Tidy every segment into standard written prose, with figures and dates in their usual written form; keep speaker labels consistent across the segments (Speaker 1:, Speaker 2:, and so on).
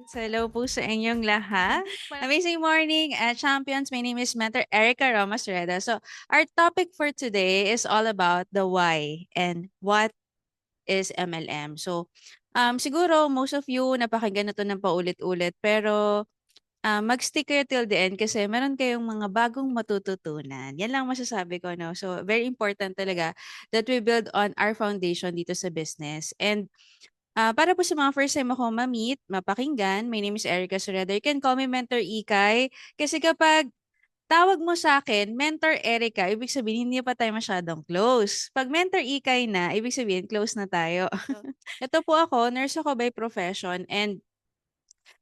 Speaker 1: Hello po sa inyong lahat. Amazing morning, champions. My name is Mentor Erica Ramos Reda. So, our topic for today is all about the why and what is MLM. So, siguro most of you napakinggan na to ng paulit-ulit pero mag-stick kayo till the end kasi meron kayong mga bagong matututunan. Yan lang masasabi ko, no? So, very important talaga that we build on our foundation dito sa business. And para po sa mga first time ako ma-meet, mapakinggan, my name is Erica Sureda. You can call me Mentor Ikay. Kasi kapag tawag mo sa akin, Mentor Erica, ibig sabihin hindi pa tayo masyadong close. Pag Mentor Ikay na, ibig sabihin close na tayo. Ito po ako, nurse ako by profession and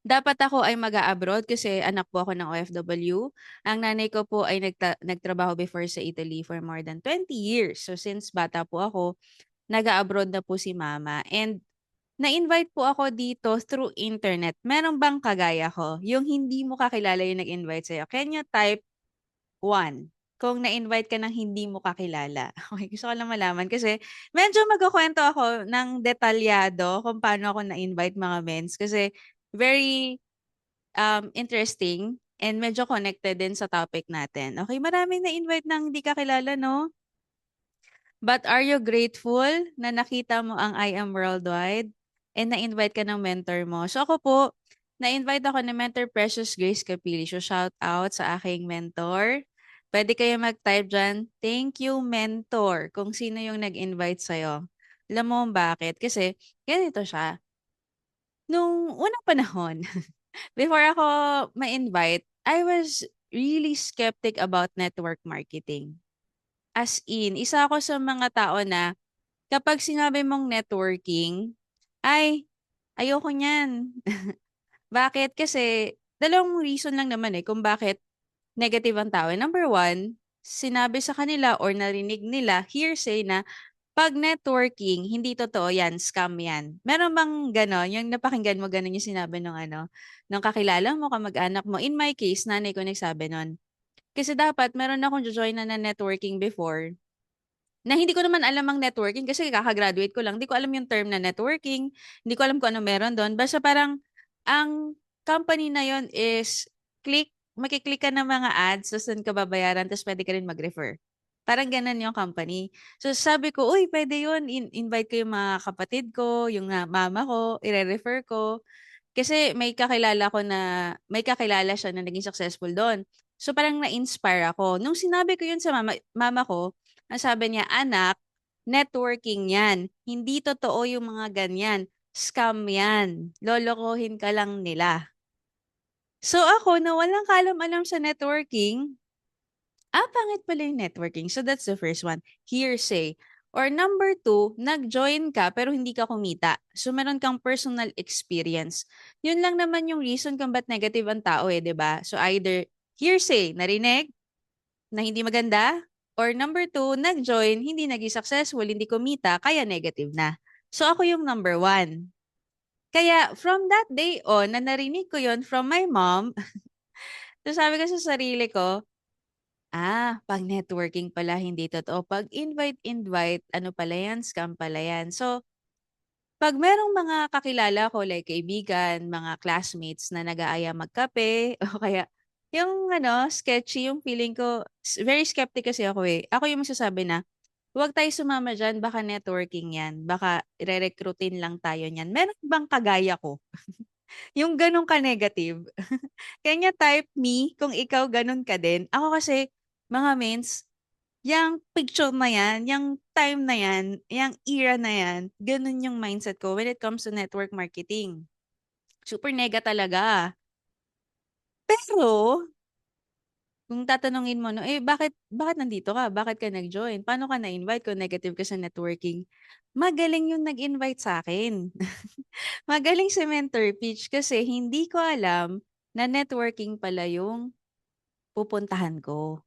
Speaker 1: dapat ako ay mag-a-abroad kasi anak po ako ng OFW. Ang nanay ko po ay nagtrabaho before sa Italy for more than 20 years. So since bata po ako, nag-a-abroad na po si mama. And na-invite po ako dito through internet. Meron bang kagaya ko? Yung hindi mo kakilala yung nag-invite sa'yo. Can you type 1? Kung na-invite ka ng hindi mo kakilala. Okay, gusto ko lang malaman kasi medyo magkukuwento ako ng detalyado kung paano ako na-invite mga mens kasi very interesting and medyo connected din sa topic natin. Okay, maraming na-invite ng hindi kakilala, no? But are you grateful na nakita mo ang I Am Worldwide and na-invite ka ng mentor mo? So ako po, na-invite ako ni Mentor Precious Grace Capili. So shout out sa aking mentor. Pwede kayo mag-type dyan, thank you mentor, kung sino yung nag-invite sa'yo. Alam mo bakit? Kasi ganito siya. Nung unang panahon, before ako ma-invite, I was really skeptic about network marketing. As in, isa ako sa mga tao na kapag sinabi mong networking, ay, ayoko niyan. Bakit? Kasi, dalawang reason lang naman kung bakit negative ang tao. Number one, sinabi sa kanila or narinig nila, hearsay na, pag networking, hindi totoo yan, scam yan. Meron bang gano'n? Yung napakinggan mo gano'n yung sinabi ng ng kakilala mo, kamag-anak mo. In my case, nanay ko nagsabi nun. Kasi dapat meron akong join na networking before na hindi ko naman alam ang networking kasi kaka-graduate ko lang. Hindi ko alam yung term na networking, hindi ko alam kung ano meron do'n. Basta parang ang company na yon is makiklik ka ng mga ads, tapos do'n ka babayaran, tapos puwede ka rin mag-refer. Parang gano'n yung company. So sabi ko, "Uy, puwede yun, invite ko yung mga kapatid ko, yung mama ko, ire-refer ko." Kasi may kakilala siya na naging successful do'n. So parang na-inspire ako. Nung sinabi ko yun sa mama mama ko, ang sabi niya, "Anak, networking 'yan. Hindi totoo yung mga ganyan. Scam 'yan. Lolokohin ka lang nila." So ako na walang kaalam-alam sa networking, pangit pala yung networking. So that's the first one, hearsay. Or number two, nag-join ka pero hindi ka kumita. So meron kang personal experience. Yun lang naman yung reason kung ba't negative ang tao 'di ba? So either hearsay, narinig, na hindi maganda, or number two, nag-join, hindi naging successful, hindi kumita, kaya negative na. So ako yung number one. Kaya from that day on, na narinig ko yon from my mom, so sabi ko sa sarili ko, 'pag networking pala hindi totoo. 'Pag invite-invite, ano pala yan, scam pala yan. So, 'pag merong mga kakilala ko like kaibigan, mga classmates na nag-aaya magkape o kaya yung sketchy yung feeling ko, very skeptic kasi ako Ako yung magsasabi na, "Huwag tayo sumama diyan, baka networking yan, baka re-recruitin lang tayo niyan." Meron bang kagaya ko? Yung gano'n ka-negative? Can you type me kung ikaw gano'n ka din? Ako kasi, mga mins, yang picture na yan, yang time na yan, yang era na yan, gano'n yung mindset ko when it comes to network marketing. Super nega talaga. Pero, kung tatanungin mo 'no, bakit nandito ka? Bakit ka nag-join? Paano ka na-invite kung negative ka sa networking? Magaling yung nag-invite sa'kin. Magaling si Mentor Peach kasi hindi ko alam na networking pala yung pupuntahan ko.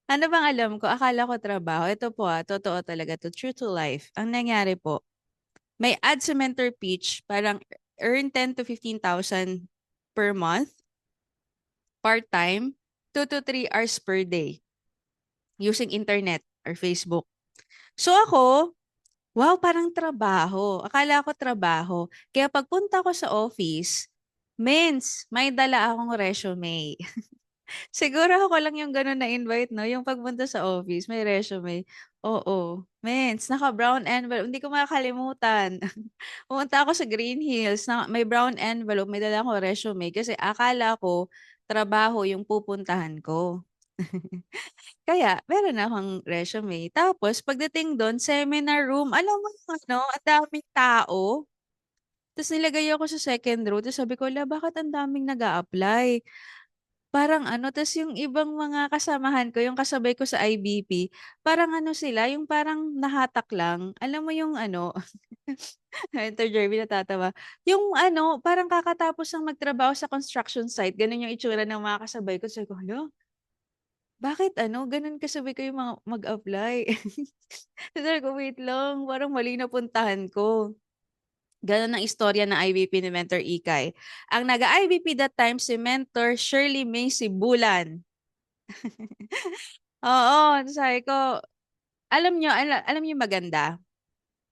Speaker 1: Ano bang alam ko, akala ko trabaho. Ito po, totoo talaga 'to, true to life. Ang nangyari po, may ad sa Mentor Peach, parang earn 10,000 to 15,000 per month, part-time, 2 to 3 hours per day using internet or Facebook. So ako, Wow, parang trabaho. Akala ko trabaho. Kaya pagpunta ko sa office, mens, may dala akong resume. Siguro ako lang yung gano'n na-invite 'no, yung pagpunta sa office may resume. Oo, mens, naka-brown envelope, hindi ko makakalimutan. Pumunta ako sa Green Hills na may brown envelope, may dala akong resume kasi akala ko trabaho yung pupuntahan ko. Kaya meron akong resume. Tapos pagdating dun, seminar room, alam mo yung ano, ang daming tao. Tapos nilagay ako sa second row, tapos sabi ko, "Hala, bakit ang daming nag-a-apply?" Parang ano, tas yung ibang mga kasamahan ko, yung kasabay ko sa IBP, parang ano sila, yung parang nahatak lang. Alam mo yung ano, Ito Jervy natatawa. Yung ano, parang kakatapos ng magtrabaho sa construction site, ganun yung itsura ng mga kasabay ko. Sabi ko, hala, bakit ano, ganun kasabay ko yung mga mag-apply. Sabi ko, wait lang, parang mali na puntahan ko. Ganun ang istorya ng IBP ni Mentor Ikay. Ang naga-IBP that time si Mentor Shirley May Sibulan. Oo, sabi ko, alam niyo maganda.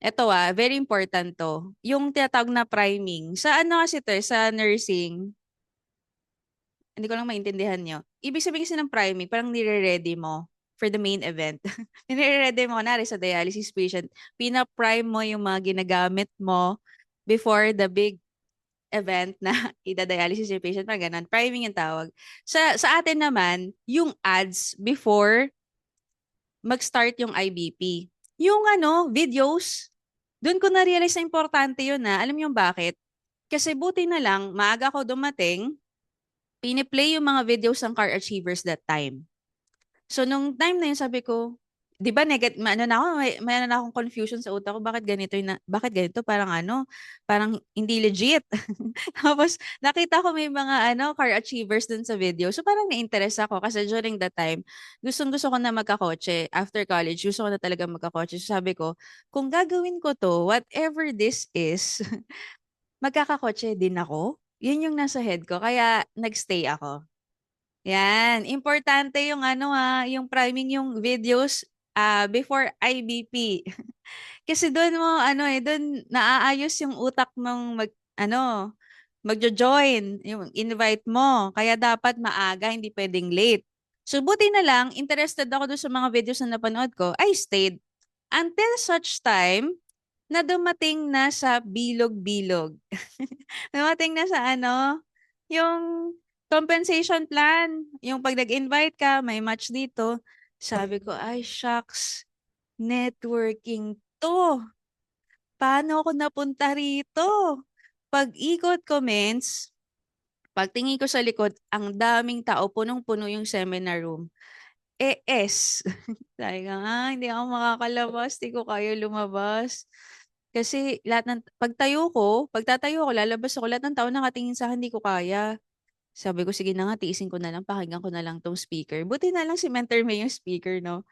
Speaker 1: Eto, very important 'to, yung tinatawag na priming. Sa ano kasi 'to, sa nursing, hindi ko lang maintindihan niyo. Ibig sabihin kasi ng priming parang nire-ready mo for the main event. Nire-ready mo kunwari sa dialysis patient, pina-prime mo yung mga ginagamit mo before the big event na ida-dialysis yung patient, parang gano'n, priming yung tawag. Sa atin naman, yung ads before mag-start yung IBP. Yung ano, videos, dun ko na-realize na importante yun, Alam niyo bakit? Kasi buti na lang, maaga ako dumating, pini-play yung mga videos ng Car Achievers that time. So nung time na yun sabi ko, 'di ba ano na ako, may ano na akong confusion sa utak ko, bakit ganito parang ano, parang hindi legit. Tapos nakita ko may mga ano, car achievers dun sa video. So parang na-interest ako kasi during that time, gustong-gusto ko na magkakotse. After college, gusto ko na talaga magkakotse. So sabi ko, kung gagawin ko 'to, whatever this is, magkakakotse din ako. Yun yung nasa head ko kaya nagstay ako. Yan, importante yung ano, yung priming yung videos, before IBP. Kasi dun mo ano, dun naaayos yung utak mong ano, magjo-join, yung invite mo. Kaya dapat maaga, hindi puwedeng late. So buti na lang, interested ako dun sa mga videos na napanood ko, I stayed until such time na dumating na sa bilog-bilog. Dumating na sa ano, yung compensation plan. Yung 'pag nag-invite ka, may match dito. Sabi ko, "Ay shucks, networking 'to. Paano ako napunta rito?" Pag-ikot ko mens, pagtingin ko sa likod, ang daming tao, punong-puno yung seminar room. Sabi ko, hindi ako makakalabas, 'di ko kaya lumabas." Kasi pagtatayo ko, lalabas ako, lahat ng tao nakatingin sa'kin, 'di ko kaya. Sabi ko, "Sige na nga, tiisin ko na lang, pakinggan ko na lang 'tong speaker." Buti na lang si Mentor May yung speaker 'no.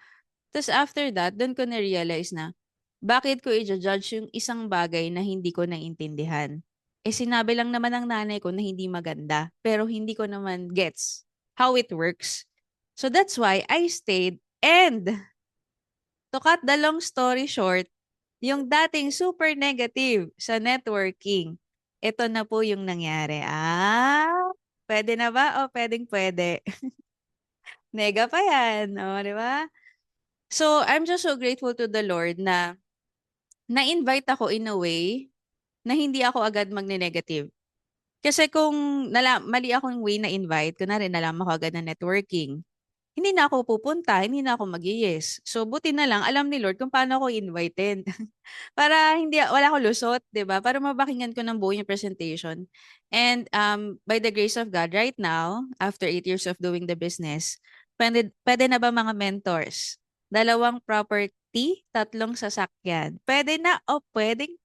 Speaker 1: Ta's after that, dun ko na-realize na, bakit ko ija-judge yung isang bagay na hindi ko naiintindihan? Eh, sinabi lang naman ng nanay ko na hindi maganda, pero hindi ko naman gets how it works. So that's why I stayed, and to cut the long story short, yung dating super negative sa networking, ito na po yung nangyari. Puwede na ba o puwedeng-puwede? Nega pa yan, oh, 'di ba? So, I'm just so grateful to the Lord na na-invite ako in a way na hindi ako agad magne-negative. Kasi kung mali akong way na invite, kunwari nalaman ko agad na networking, hindi na ako pupunta, hindi na ako mag-ye-yes. So, buti na lang alam ni Lord kung paano ako invitein. Para wala akong lusot, 'di ba? Para mapakinggan ko ng buo yung presentation. And by the grace of God, right now, after 8 years of doing the business, pwede na ba mga mentors? 2 property, 3 sasakyan. Pwede na o pwede.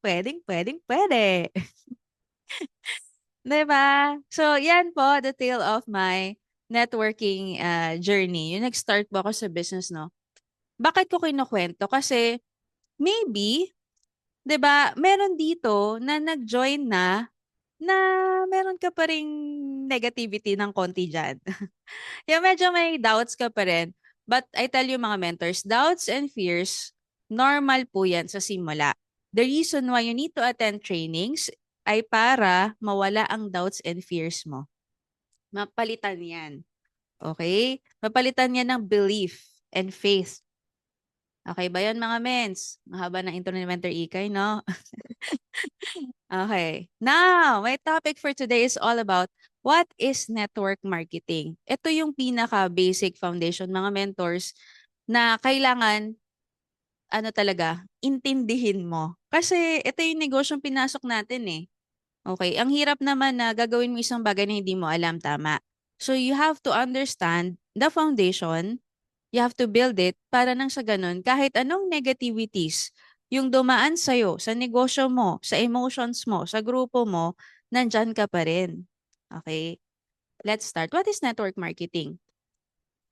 Speaker 1: 'Di ba? So, yan po the tale of my networking journey. Yung nag-start po ako sa business, 'no? Bakit ko kinukuwento? Kasi maybe, 'di ba, meron dito na nag-join na meron ka pa ring negativity ng konti diyan. Yung medyo may doubts ka pa rin. But I tell you mga mentors, doubts and fears Normal po yan sa simula. The reason why you need to attend trainings ay para mawala ang doubts and fears mo. Mapalitan yan. Okay? Mapalitan yan ng belief and faith. Okay ba yan mga mens? Mahaba ng intro ni Mentor Ikay, no? Okay. Now, my topic for today is all about what is network marketing. Ito yung pinaka-basic foundation, mga mentors, na kailangan, talaga, intindihin mo. Kasi ito yung negosyong pinasok natin eh. Okay, ang hirap naman na gagawin mo isang bagay na hindi mo alam, tama. So you have to understand the foundation, you have to build it para nang sa ganun, kahit anong negativities yung dumaan sa'yo, sa negosyo mo, sa emotions mo, sa grupo mo, nandyan ka pa rin. Okay, let's start. What is network marketing?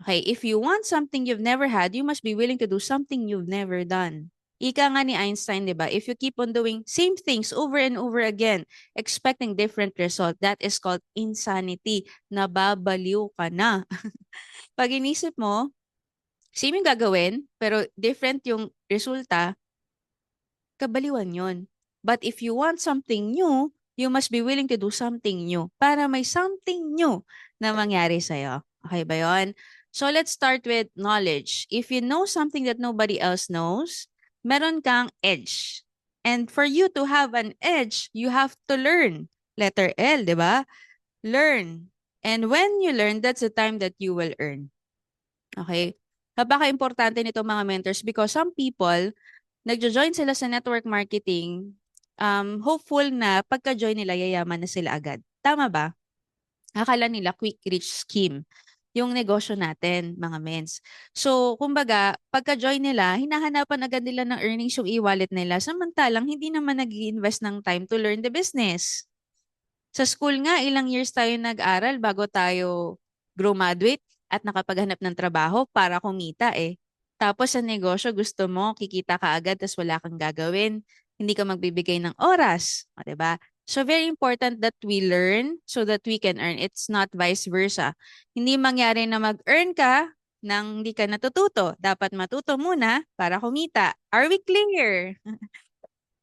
Speaker 1: Okay, if you want something you've never had, you must be willing to do something you've never done. Ika nga ni Einstein, di ba? If you keep on doing same things over and over again, expecting different result, that is called insanity. Nababaliw ka na. Pag inisip mo, same yung gagawin, pero different yung resulta, kabaliwan yon. But if you want something new, you must be willing to do something new para may something new na mangyari sa'yo. Okay ba yon? So let's start with knowledge. If you know something that nobody else knows, meron kang edge. And for you to have an edge, you have to learn. Letter L, di ba? Learn. And when you learn, that's the time that you will earn. Okay? Napaka-importante nito mga mentors because some people, nagjo-join sila sa network marketing, hopeful na pagka-join nila, yayaman na sila agad. Tama ba? Akala nila quick rich scheme yung negosyo natin, mga mens. So, kumbaga, pagka-join nila, hinahanapan agad nila ng earnings yung e-wallet nila, samantalang hindi naman nag-i-invest ng time to learn the business. Sa school nga, ilang years tayo nag-aral bago tayo graduate at nakapaghanap ng trabaho para kumita eh. Tapos sa negosyo, gusto mo, kikita ka agad, tas wala kang gagawin. Hindi ka magbibigay ng oras. O, diba? So, very important that we learn so that we can earn. It's not vice versa. Hindi mangyari na mag-earn ka nang hindi ka natututo. Dapat matuto muna para kumita. Are we clear?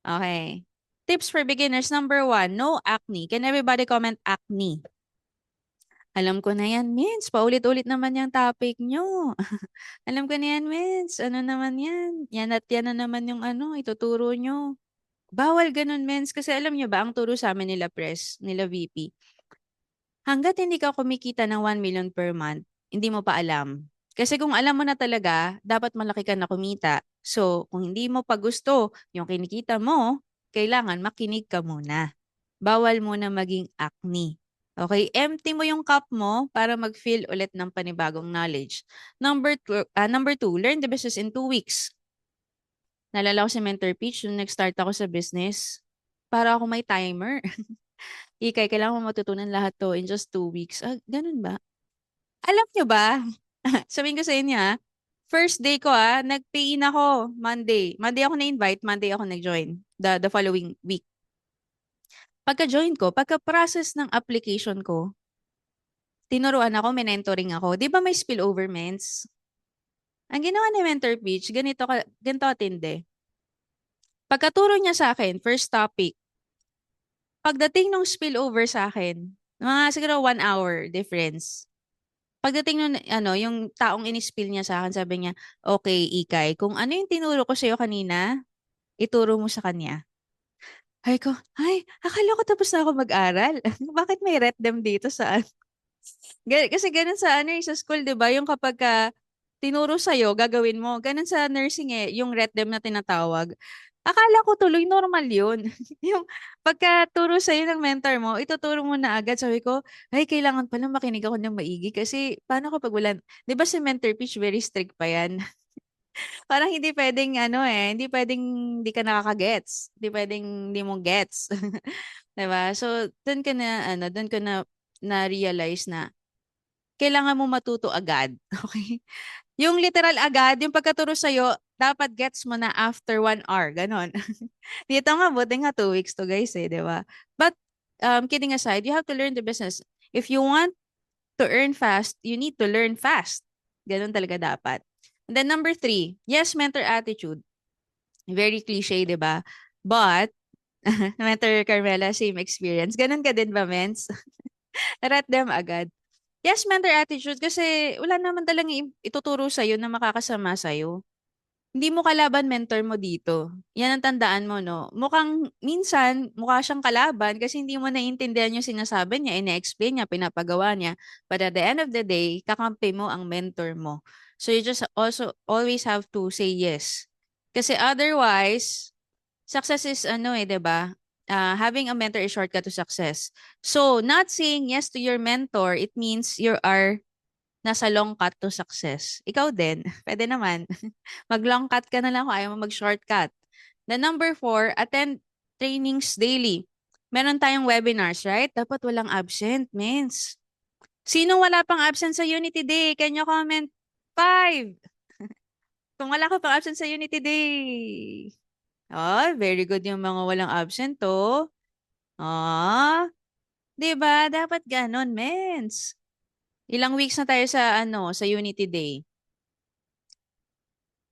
Speaker 1: Okay. Tips for beginners. Number 1, no acne. Can everybody comment acne? Alam ko na yan, Mins. Paulit-ulit naman yung topic nyo. Alam ko na yan, Mins. Ano naman yan? Yan at yan na naman yung ituturo nyo. Bawal ganun, Mins. Kasi alam nyo ba, ang turo sa amin nila press, nila VP, hanggat hindi ka kumikita ng 1 million per month, hindi mo pa alam. Kasi kung alam mo na talaga, dapat malaki ka na kumita. So, kung hindi mo pa gusto yung kinikita mo, kailangan makinig ka muna. Bawal muna maging acne. Okay? Empty mo yung cup mo para mag-fill ulit ng panibagong knowledge. Number two, learn the business in 2 weeks. Nalala ko si Mentor Peach, nung nag-start ako sa business, para ako may timer. Ikay, kailangan mo matutunan lahat to in just 2 weeks. Ah, ganun ba? Alam nyo ba? Sabihin ko sa inyo first day ko nag-pay in ako Monday. Monday ako na-invite, Monday ako nag-join the following week. Pagka-join ko, pagka-process ng application ko, tinuruan ako, may mentoring ako. Di ba may spillover, mens? Ang ginawa ni Mentor Peach, ganito katindi. Pagkaturo niya sa akin, first topic, pagdating nung spillover sa akin, mga siguro 1 hour difference. Pagdating nung, yung taong in-spill niya sa akin, sabi niya, okay, Ikay, kung ano yung tinuro ko sa'yo kanina, ituro mo sa kanya. Ay ko, akala ko tapos na ako mag-aral. Bakit may retdem dito sa kasi ganun sa sa school, 'di ba? Yung kapag tinuro sa gagawin mo. Ganun sa nursing yung retdem na tinatawag. Akala ko tuloy normal 'yun. Yung pagkaturo sa ng mentor mo, ituturo mo na agad. Sabi ko, kailangan pala makinig ako ng maigi kasi paano kapag wala, 'di ba si Mentor Pitch very strict pa 'yan? Parang hindi pwedeng hindi pwedeng hindi ka nakaka-gets. Hindi pwedeng hindi mo gets. 'Di ba? So, doon ko na realize na kailangan mo matuto agad. Okay? Yung literal agad, yung pagkaturo sa'yo, dapat gets mo na after 1 hour. Ganon. Dito nga, buti nga 2 weeks to guys di ba? But, kidding aside, you have to learn the business. If you want to earn fast, you need to learn fast. Ganon talaga dapat. And then number 3, yes, mentor attitude. Very cliche, di ba? But, Mentor Carmela, same experience. Ganun ka din ba, Mens? Rat them agad. Yes, mentor attitude kasi wala naman talagang ituturo sa'yo na makakasama sa'yo. Hindi mo kalaban mentor mo dito. Yan ang tandaan mo, no? Mukhang, minsan, mukha siyang kalaban kasi hindi mo naiintindihan yung sinasabi niya, ine-explain niya, pinapagawa niya. But at the end of the day, kakampi mo ang mentor mo. So you just also always have to say yes. Kasi otherwise, success is ano eh, 'di ba? Having a mentor is shortcut to success. So, not saying yes to your mentor, it means you are nasa long cut to success. Ikaw din, pwede naman. Mag-long cut ka na lang kung ayaw mo mag-shortcut. The number 4, attend trainings daily. Meron tayong webinars, right? Dapat walang absent, means. Sino wala pang absent sa Unity Day? Can you comment? 5. Kung wala ka pang absent sa Unity Day. Oh, very good yung mga walang absent, to. Ah, 'di ba? Dapat ganon, mens. Ilang weeks na tayo sa sa Unity Day.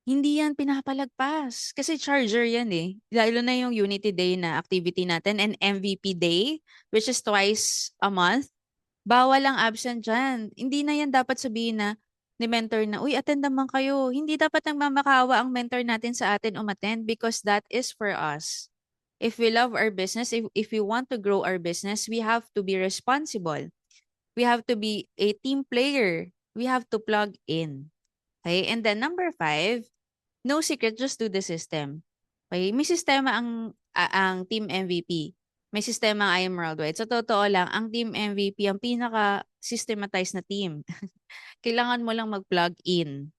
Speaker 1: Hindi yan pinapalagpas. Kasi charger yan eh. Lalo na yung Unity Day na activity natin and MVP Day, which is twice a month. Bawal ang absent dyan. Hindi na yan dapat sabihin na ni mentor na, uy, attend naman kayo. Hindi dapat nagmamakawa ang mentor natin sa atin umattend because that is for us. If we love our business, if we want to grow our business, we have to be responsible. We have to be a team player. We have to plug in. Okay? And then number 5, no secret, just do the system. Okay? May sistema ang Team MVP. May sistema ang IM Worldwide. Sa totoo lang, ang Team MVP ang pinaka-systematized na team. Kailangan mo lang mag-plug in.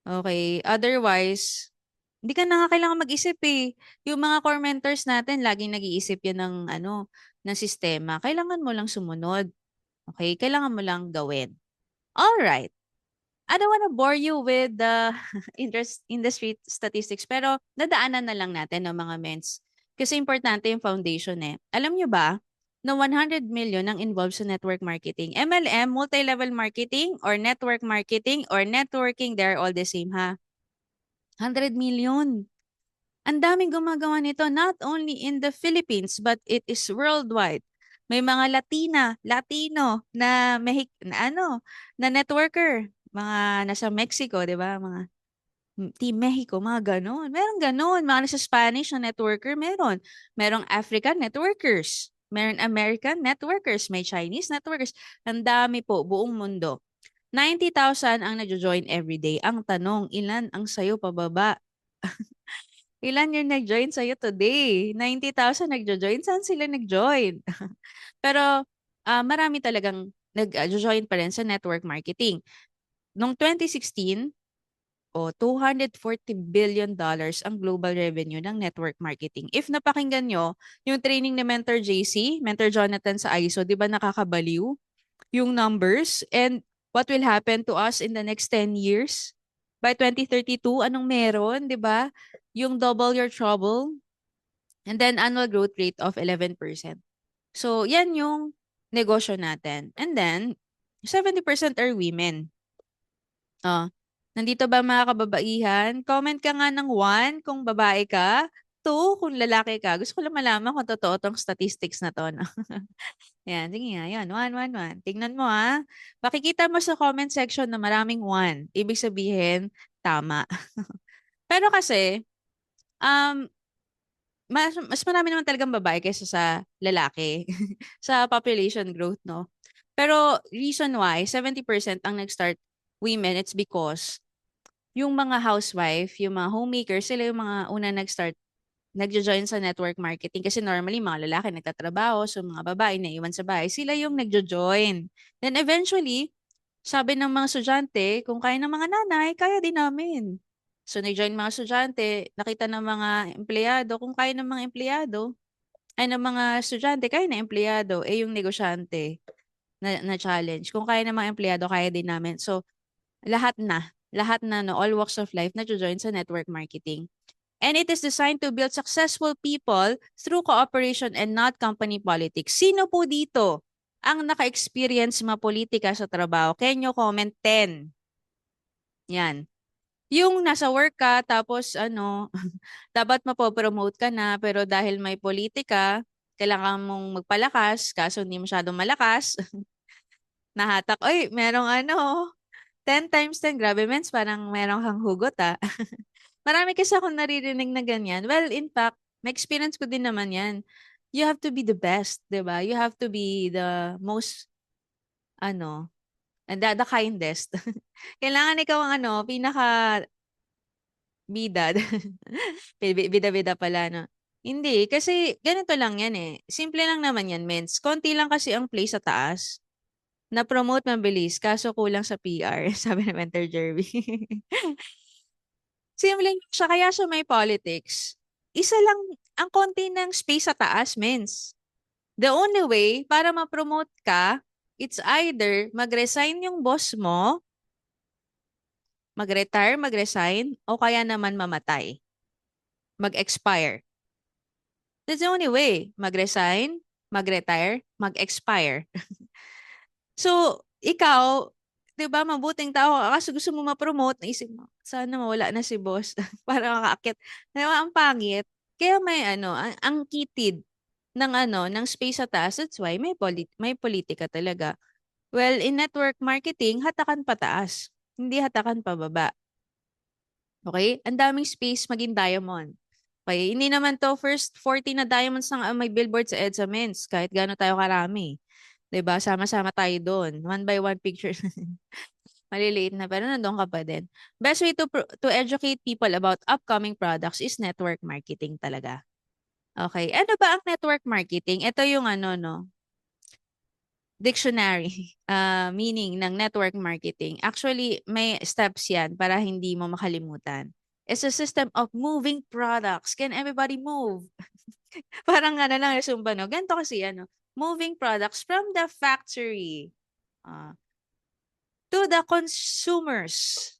Speaker 1: Okay? Otherwise, hindi ka na nga kailangan mag-isip eh. Yung mga core mentors natin, laging nag-iisip yan ng, ng sistema. Kailangan mo lang sumunod. Okay? Kailangan mo lang gawin. Alright. I don't wanna bore you with the industry statistics, pero dadaanan na lang natin ng mga mens. Kasi importante yung foundation eh. Alam nyo ba, na 100 million ang involved sa network marketing. MLM, multi-level marketing, or network marketing, or networking, they're all the same ha. 100 million. Ang daming gumagawa nito, not only in the Philippines, but it is worldwide. May mga Latino na, na networker. Mga nasa Mexico, di ba? Mga Team Mexico, mga ganon. Meron ganon. Mga nasa Spanish na networker, meron. Merong African networkers. Meron American networkers. May Chinese networkers. Ang dami po, buong mundo. 90,000 ang nagjo-join everyday. Ang tanong, ilan ang sayo pababa? Ilan yung nag-join sa'yo today? 90,000 nagjo-join. Saan sila nag-join? Pero marami talagang nag-join pa rin sa network marketing. Noong 2016, $240 billion ang global revenue ng network marketing. If napakinggan nyo, yung training ni Mentor JC, Mentor Jonathan sa ISO, di ba nakakabaliw yung numbers? And what will happen to us in the next 10 years? By 2032, anong meron, di ba? Yung double your trouble. And then annual growth rate of 11%. So, yan yung negosyo natin. And then, 70% are women. Nandito ba mga kababaihan? Comment ka nga ng 1 kung babae ka, 2 kung lalaki ka. Gusto ko lang malaman kung totoo tong statistics na to. No? Yan, sige nga, yan. 1, 1, 1. Tingnan mo ha. Makikita mo sa comment section na maraming 1. Ibig sabihin, tama. Pero kasi, um, mas marami naman talagang babae kaysa sa lalaki sa population growth, no? Pero reason why 70% ang nag-start women, it's because yung mga housewife, yung mga homemakers, sila yung mga una nag-start, nagjo-join sa network marketing. Kasi normally, mga lalaki nagtatrabaho, so mga babae na iwan sa bahay, sila yung nagjo-join. Then eventually, sabi ng mga estudyante, kung kaya ng mga nanay, kaya din namin. So nag-join mga estudyante, nakita ng mga empleyado, kung kaya ng mga empleyado, ay ng mga estudyante, kaya ng empleyado, eh yung negosyante na challenge. Kung kaya ng mga empleyado, kaya din namin. So, lahat na, no, all walks of life na join sa network marketing. And it is designed to build successful people through cooperation and not company politics. Sino po dito ang naka-experience mapolitika sa trabaho? Can you comment 10? Yan. Yung nasa work ka, tapos ano, dapat mapopromote ka na, pero dahil may politika, kailangan mong magpalakas, kaso hindi masyadong malakas, nahatak, oy, merong ano, 10 times 10, grabe mens, parang merong kang hugot ah. Marami kasi akong naririnig na ganyan. Well, in fact, na-experience ko din naman yan. You have to be the best, di ba? You have to be the most, ano, and the kindest. Kailangan ikaw ang ano, pinaka bida. Bida-bida pala, no? Hindi, kasi ganito lang yan eh. Simple lang naman yan, mens. Konti lang kasi ang play sa taas. Na-promote mabilis, kaso kulang sa PR, sabi ni Mentor Jervy. Simple lang siya, kaya siya may politics. Isa lang ang konti ng space sa taas, mens. The only way para ma-promote ka, it's either mag-resign yung boss mo, mag-retire, mag-resign, o kaya naman mamatay, mag-expire. That's the only way. Mag-resign, mag-retire, mag-expire. So, ikaw, 'di ba, mabuting tao ka kasi gusto mo ma-promote, naisip mo, sana mawala na si boss para makaakyat. 'Di ba, ang pangit. Kaya may ano, ang kitid ng ano, ng space sa taas. That's why may politika talaga. Well, in network marketing, hatakan pataas, hindi hatakan pababa. Okay? Ang daming space maging diamond. Okay, hindi naman to first 40 na diamonds na may billboard sa EDSA Men's kahit gaano tayo karami. 'Di ba? Sama-sama tayo doon. One by one picture. Maliliit na pero nandoon ka pa din. Best way to educate people about upcoming products is network marketing talaga. Okay. Ano ba ang network marketing? Ito yung ano no, dictionary meaning ng network marketing. Actually, may steps 'yan para hindi mo makalimutan. It's a system of moving products. Can everybody move? Parang ano lang, Zumba, no? Ganito kasi, ano, moving products from the factory uh, to the consumers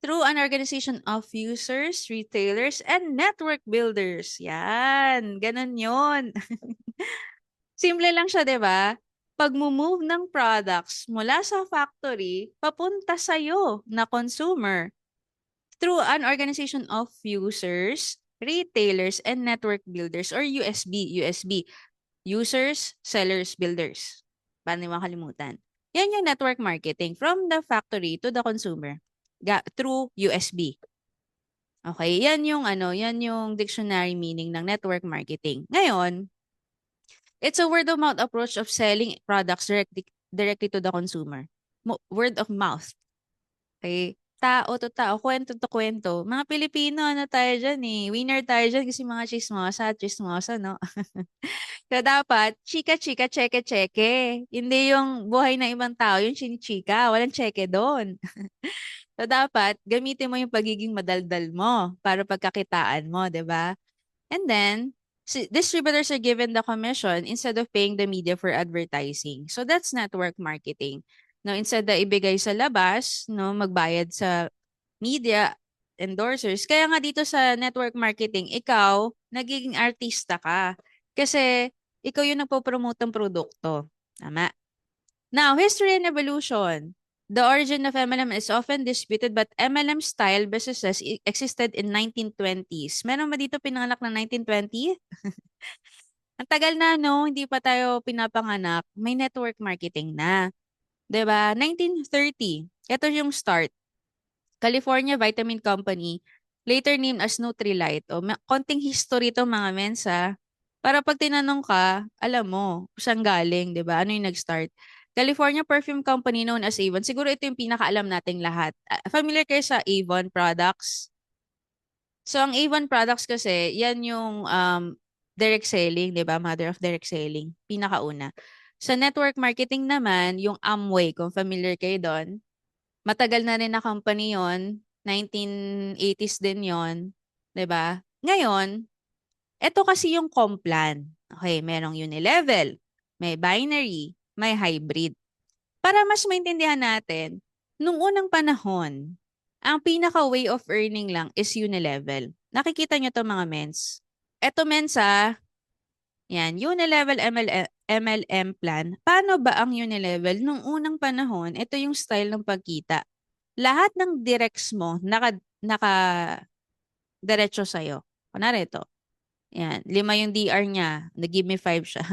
Speaker 1: through an organization of users, retailers, and network builders. Yan, ganun yon. Simple lang siya, di ba? Pag-move ng products mula sa factory papunta sa'yo na consumer through an organization of users, retailers, and network builders or USB. USB. Users, sellers, builders. Paano mo makalimutan? Yan yung network marketing from the factory to the consumer through USB. Okay, yan yung ano, yan yung dictionary meaning ng network marketing. Ngayon, it's a word of mouth approach of selling products directly to the consumer. Word of mouth. Okay? Tao to tao, kwento to kwento. Mga Pilipino, ano tayo dyan eh. Winner tayo dyan kasi mga chismosa, chismosa, no? So, dapat, chika-chika, cheke-cheke. Hindi yung buhay ng ibang tao, yung chinichika. Walang cheke doon. So, dapat, gamitin mo yung pagiging madaldal mo para pagkakitaan mo, di ba? And then, distributors are given the commission instead of paying the media for advertising. So, that's network marketing. No, instead na ibigay sa labas, no, magbayad sa media endorsers. Kaya nga dito sa network marketing, ikaw, nagiging artista ka. Kasi, ikaw yung nagpo-promote ng produkto. Tama. Now, history and evolution. The origin of MLM is often disputed but MLM-style businesses existed in 1920s. Meron ba dito pinanganak ng 1920? Ang tagal na, no? Hindi pa tayo pinapanganak. May network marketing na. 'Di ba? 1930. Ito yung start. California Vitamin Company, later named as Nutrilite. O, konting history to mga mensa. Para pag tinanong ka, alam mo, saan galing, di ba? Ano yung nag-start? California Perfume Company known as Avon. Siguro ito yung pinakaalam nating lahat. Familiar kayo sa Avon products? So, ang Avon products kasi, yan yung direct selling, di ba? Mother of direct selling. Pinakauna. Sa network marketing naman, yung Amway, kung familiar kayo doon, matagal na rin na company yon, 1980s din yon, 'di ba? Ngayon, ito kasi yung Complan. Okay, merong unilevel, may binary, may hybrid. Para mas maintindihan natin, nung unang panahon, ang pinaka way of earning lang is unilevel. Nakikita nyo to mga mens. Ito mensa, yan, unilevel MLM plan. Paano ba ang unilevel? Nung unang panahon, ito yung style ng pagkita. lahat ng directs mo naka diretso sa'yo. Kunwari ito, yan, 5 yung DR niya, nag-give me 5 siya.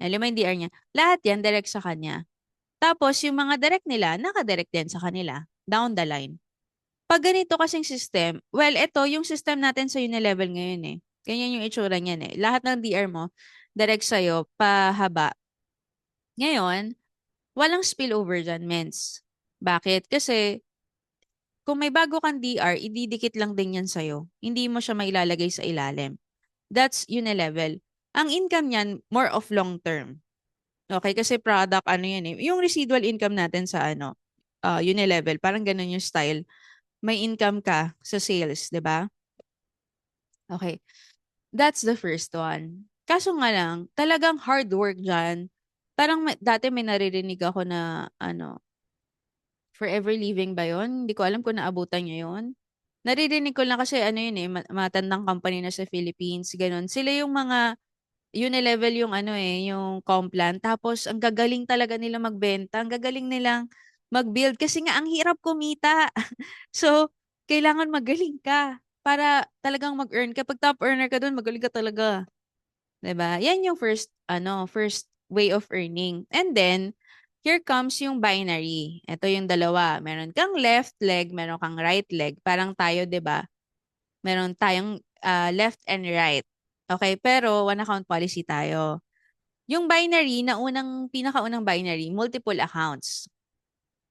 Speaker 1: Yan, 5 yung DR niya. Lahat yan direct sa kanya. Tapos yung mga direct nila, naka-direct din sa kanila, down the line. Pag ganito kasing system, well, ito yung system natin sa Unilevel ngayon eh. Ganyan yung itsura niyan eh. Lahat ng DR mo, direct sa'yo, pahaba. Ngayon, walang spillover dyan, mens. Bakit? Kasi kung may bago kang DR, ididikit lang din yan sa'yo. Hindi mo siya mailalagay sa ilalim. That's Unilevel. Ang income niyan, more of long term. Okay, kasi product, ano yan eh. Yung residual income natin sa Unilevel, parang ganun yung style. May income ka sa sales, di ba? Okay, that's the first one. Kaso nga lang, talagang hard work dyan. Parang dati may naririnig ako na, Forever Living ba yun? Hindi ko alam kung naabutan niyo yun. Naririnig ko lang kasi ano yun eh, matandang company na sa Philippines, ganun. Sila yung mga Unilevel yung ano eh, yung Complan. Tapos ang gagaling talaga nila magbenta, ang gagaling nilang mag-build kasi nga ang hirap kumita. So, kailangan magaling ka para talagang mag-earn. Kapag top earner ka doon, magaling ka talaga. 'Di ba? Yan yung first way of earning. And then, here comes yung binary. Ito yung dalawa. Meron kang left leg, meron kang right leg. Parang tayo, 'di ba? Meron tayong left and right. Okay, pero one account policy tayo. Yung binary, pinakaunang binary, multiple accounts.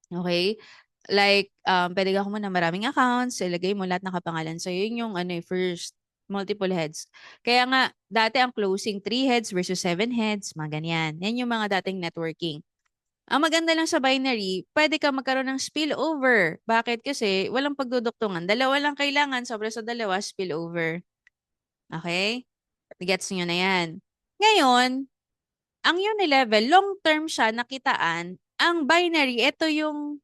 Speaker 1: Okay? Like, pwede ka muna maraming accounts, ilagay mo lahat nakapangalan sa'yo. Yun yung first, multiple heads. Kaya nga, dati ang closing 3 heads versus 7 heads, mga ganyan. Yan yung mga dating networking. Ang maganda lang sa binary, pwede ka magkaroon ng spillover. Bakit? Kasi walang pagduduktungan. Dalawa lang kailangan, sobra sa dalawa, spillover. Okay? Gets nyo na yan. Ngayon, ang Unilevel, long term siya nakitaan. Ang binary, ito yung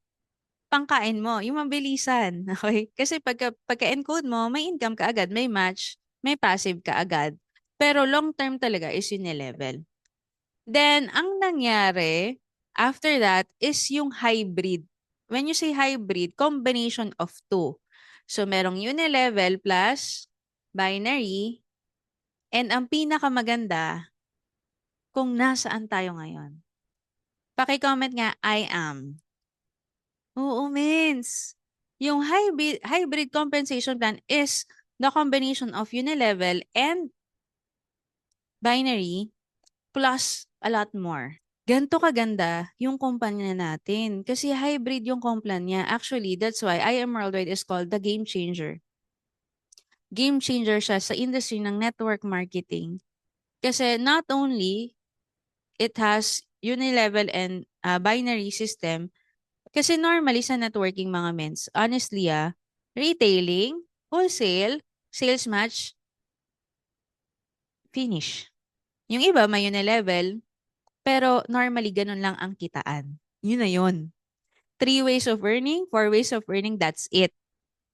Speaker 1: pangkain mo, yung mabilisan. Okay? Kasi pagka-encode mo, may income ka agad, may match, may passive ka agad. Pero long term talaga is Unilevel. Then, ang nangyari, after that, is yung hybrid. When you say hybrid, combination of two. So, merong Unilevel plus binary. And ang pinakamaganda, kung nasaan tayo ngayon. Paki-comment nga, I am. Oo, means. Yung hybrid compensation plan is the combination of Unilevel and binary plus a lot more. Ganto kaganda yung kumpanya natin. Kasi hybrid yung complan niya. Actually, that's why IM Worldwide is called the game changer. Game changer siya sa industry ng network marketing. Kasi not only it has unilevel and binary system, kasi normally sa networking mga mens, honestly retailing, wholesale, sales match, finish. Yung iba may unilevel, pero normally ganun lang ang kitaan. Yun na yun. 3 ways of earning, 4 ways of earning, that's it.